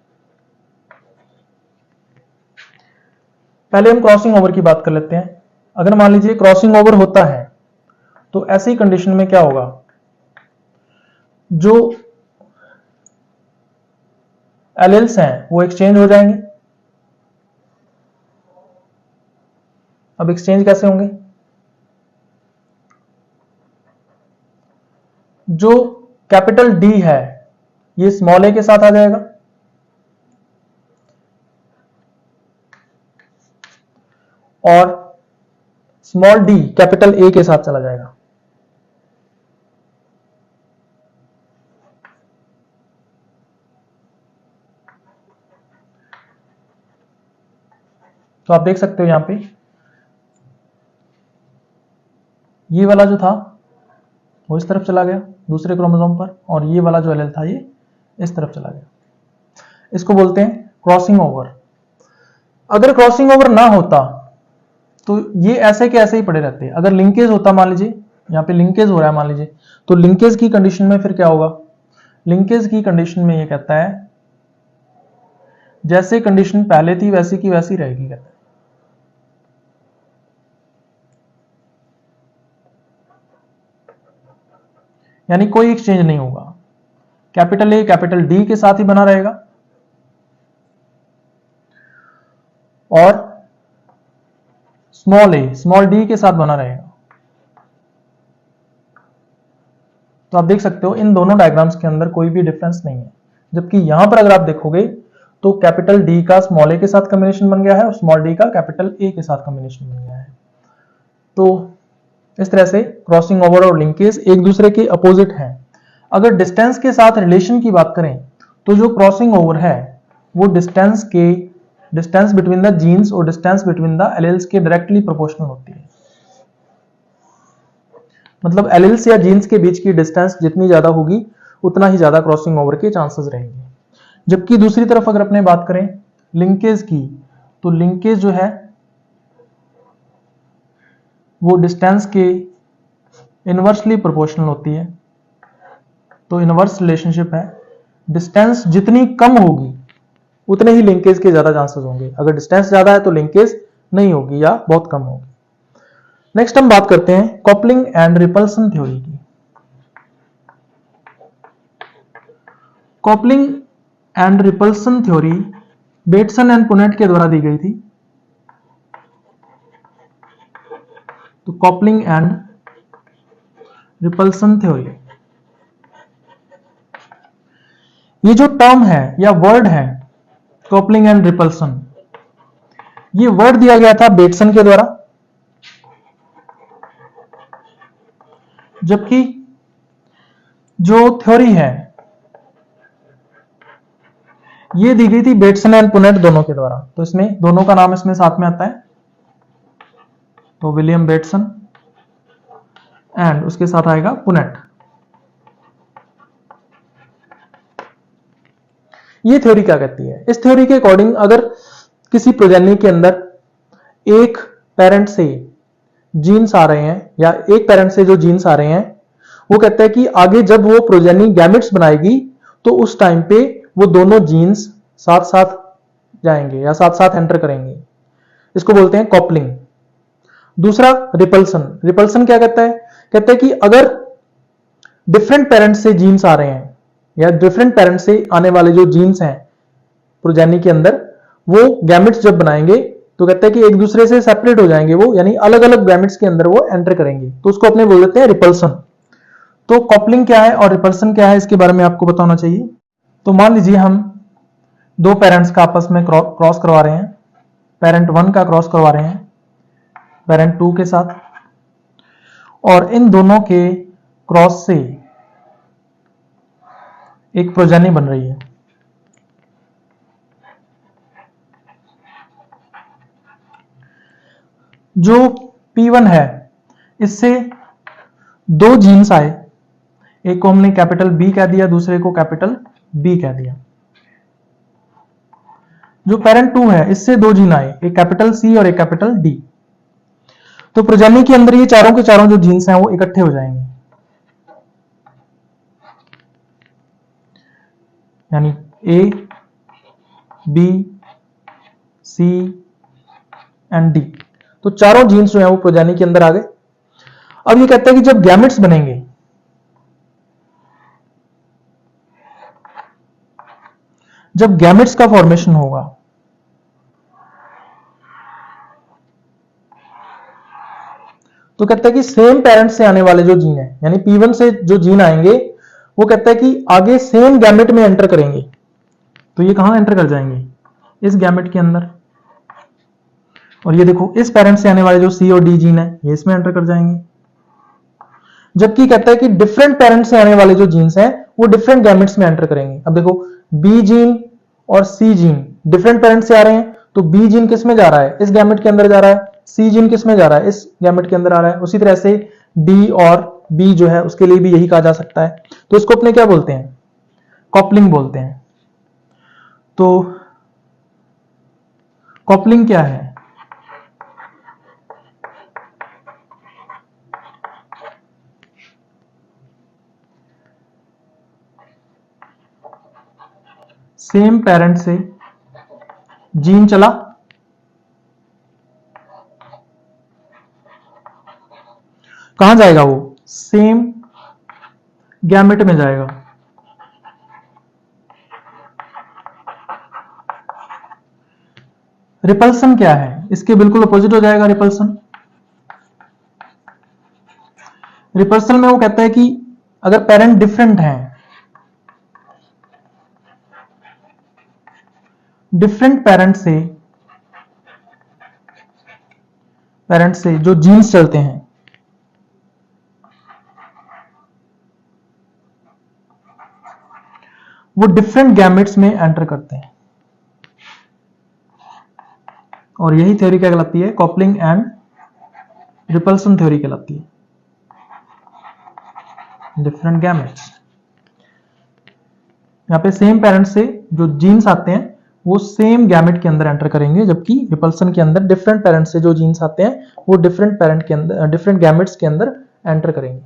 पहले हम क्रॉसिंग ओवर की बात कर लेते हैं। अगर मान लीजिए क्रॉसिंग ओवर होता है तो ऐसी कंडीशन में क्या होगा? जो एलिल्स हैं वो एक्सचेंज हो जाएंगे। अब एक्सचेंज कैसे होंगे? जो कैपिटल डी है ये स्मॉल ए के साथ आ जाएगा और स्मॉल डी कैपिटल ए के साथ चला जाएगा। तो आप देख सकते हो यहां पे ये वाला जो था वो इस तरफ चला गया दूसरे क्रोमोसोम पर और ये वाला जो एलिल था ये इस तरफ चला गया। इसको बोलते हैं क्रॉसिंग ओवर। अगर क्रॉसिंग ओवर ना होता तो ये ऐसे के ऐसे ही पड़े रहते। अगर लिंकेज होता, मान लीजिए यहां पे लिंकेज हो रहा है मान लीजिए, तो लिंकेज की कंडीशन में फिर क्या होगा? लिंकेज की कंडीशन में ये कहता है जैसे कंडीशन पहले थी वैसी की वैसी रहेगी, कहता है। यानी कोई एक्सचेंज नहीं होगा। कैपिटल ए कैपिटल डी के साथ ही बना रहेगा और स्मॉल ए स्मॉल डी के साथ बना रहेगा। तो आप देख सकते हो इन दोनों डायग्राम्स के अंदर कोई भी डिफरेंस नहीं है। जबकि यहां पर अगर आप देखोगे तो कैपिटल डी का स्मॉल ए के साथ कॉम्बिनेशन बन गया है और स्मॉल डी का कैपिटल ए के साथ कॉम्बिनेशन बन गया है। तो इस तरह से क्रॉसिंग ओवर और लिंकेज एक दूसरे के अपोजिट हैं। अगर डिस्टेंस के साथ रिलेशन की बात करें तो जो क्रॉसिंग ओवर है वो डिस्टेंस बिटवीन द जीन्स और डिस्टेंस बिटवीन द एलिल्स के डायरेक्टली प्रोपोर्शनल होती है। मतलब एलिल्स या जीन्स के बीच की डिस्टेंस जितनी ज्यादा होगी उतना ही ज्यादा क्रॉसिंग ओवर के चांसेस रहेंगे। जबकि दूसरी तरफ अगर अपने बात करें लिंकेज की, तो लिंकेज जो है वो डिस्टेंस के इनवर्सली प्रोपोर्शनल होती है। तो इनवर्स रिलेशनशिप है, डिस्टेंस जितनी कम होगी उतने ही लिंकेज के ज्यादा चांसेस होंगे। अगर डिस्टेंस ज्यादा है तो लिंकेज नहीं होगी या बहुत कम होगी। नेक्स्ट हम बात करते हैं कपलिंग एंड रिपल्सन थ्योरी की। Coupling and repulsion theory Bateson and Punnett के द्वारा दी गई थी। तो कपलिंग एंड रिपल्सन थ्योरी, ये जो टर्म है या वर्ड है कपलिंग एंड रिपल्सन, ये वर्ड दिया गया था बेटसन के द्वारा। जबकि जो थ्योरी है ये दी गई थी बेटसन एंड पुनेट दोनों के द्वारा। तो इसमें दोनों का नाम इसमें साथ में आता है। तो विलियम बेटसन एंड उसके साथ आएगा पुनेट। ये थ्योरी क्या कहती है? इस थ्योरी के अकॉर्डिंग अगर किसी प्रोजेनी के अंदर एक पेरेंट से जीन्स आ रहे हैं या एक पेरेंट से जो जीन्स आ रहे हैं, वो कहता है कि आगे जब वो प्रोजेनी गैमेट्स बनाएगी तो उस टाइम पे वो दोनों जीन्स साथ साथ जाएंगे या साथ साथ एंटर करेंगे। इसको बोलते हैं कॉपलिंग। दूसरा रिपल्सन। रिपल्सन क्या कहता है? कहता है कि अगर डिफरेंट पेरेंट्स से जीन्स आ रहे हैं या डिफरेंट पेरेंट्स से आने वाले जो जीन्स हैं प्रोजेनी के अंदर, वो गैमेट्स जब बनाएंगे तो कहता है कि एक दूसरे से सेपरेट हो जाएंगे वो, यानी अलग अलग गैमेट्स के अंदर वो एंटर करेंगे, तो उसको अपने बोल देते हैं रिपल्सन। तो कॉपलिंग क्या है और रिपल्सन क्या है, इसके बारे में आपको बताना चाहिए। तो मान लीजिए हम दो पेरेंट्स का आपस में क्रॉस करवा रहे हैं, पेरेंट 1 का क्रॉस करवा रहे हैं पेरेंट 2 के साथ, और इन दोनों के क्रॉस से एक प्रोजेनी बन रही है। जो P1 है, इससे दो जीन्स आए, एक को हमने कैपिटल B कह दिया, दूसरे को कैपिटल B कह दिया। जो पेरेंट 2 है, इससे दो जीन आए, एक कैपिटल C और एक कैपिटल D। तो प्रोजेनी के अंदर ये चारों के चारों जो जीन्स हैं वो इकट्ठे हो जाएंगे, यानी A, B, C and D। तो चारों जीन्स जो है वो प्रोजेनी के अंदर आ गए। अब ये कहता है कि जब गैमेट्स बनेंगे, जब गैमेट्स का फॉर्मेशन होगा, तो कहता है कि सेम पेरेंट्स से आने वाले जो जीन है, यानी P1 से जो जीन आएंगे, वो कहता है कि आगे सेम गैमेट में एंटर करेंगे। तो ये कहां एंटर कर जाएंगे? इस गैमेट के अंदर। और ये देखो, इस पेरेंट से आने वाले जो C और D जीन है, ये इसमें एंटर कर जाएंगे। जबकि कहता है कि डिफरेंट पेरेंट से आने वाले जो जीन्स हैं वो डिफरेंट गैमेट्स में एंटर करेंगे। अब देखो, B जीन और C जीन डिफरेंट पेरेंट से आ रहे हैं, तो B जीन किस में जा रहा है? इस गैमेट के अंदर जा रहा है। C जीन किस में जा रहा है? इस गैमेट के अंदर आ रहा है। उसी तरह से D और B जो है उसके लिए भी यही कहा जा सकता है। तो इसको अपने क्या बोलते हैं? कॉपलिंग बोलते हैं। तो कॉपलिंग क्या है? सेम पेरेंट से जीन चला, कहां जाएगा? वो सेम गैमेट में जाएगा। रिपल्सन क्या है? इसके बिल्कुल अपोजिट हो जाएगा रिपल्सन। रिपल्सन में वो कहता है कि अगर पेरेंट डिफरेंट हैं, डिफरेंट पेरेंट से जो जीन्स चलते हैं, वो डिफरेंट गैमेट्स में एंटर करते हैं। और यही थ्योरी क्या कहलाती है? कॉपलिंग एंड रिपल्सन थ्योरी कहलाती है। डिफरेंट गैमेट्स, यहां पे सेम पेरेंट से जो जीन्स आते हैं वो सेम गैमेट के अंदर एंटर करेंगे, जबकि रिपल्सन के अंदर डिफरेंट पेरेंट से जो जीन्स आते हैं वो डिफरेंट पेरेंट के अंदर, डिफरेंट गैमेट्स के अंदर एंटर करेंगे।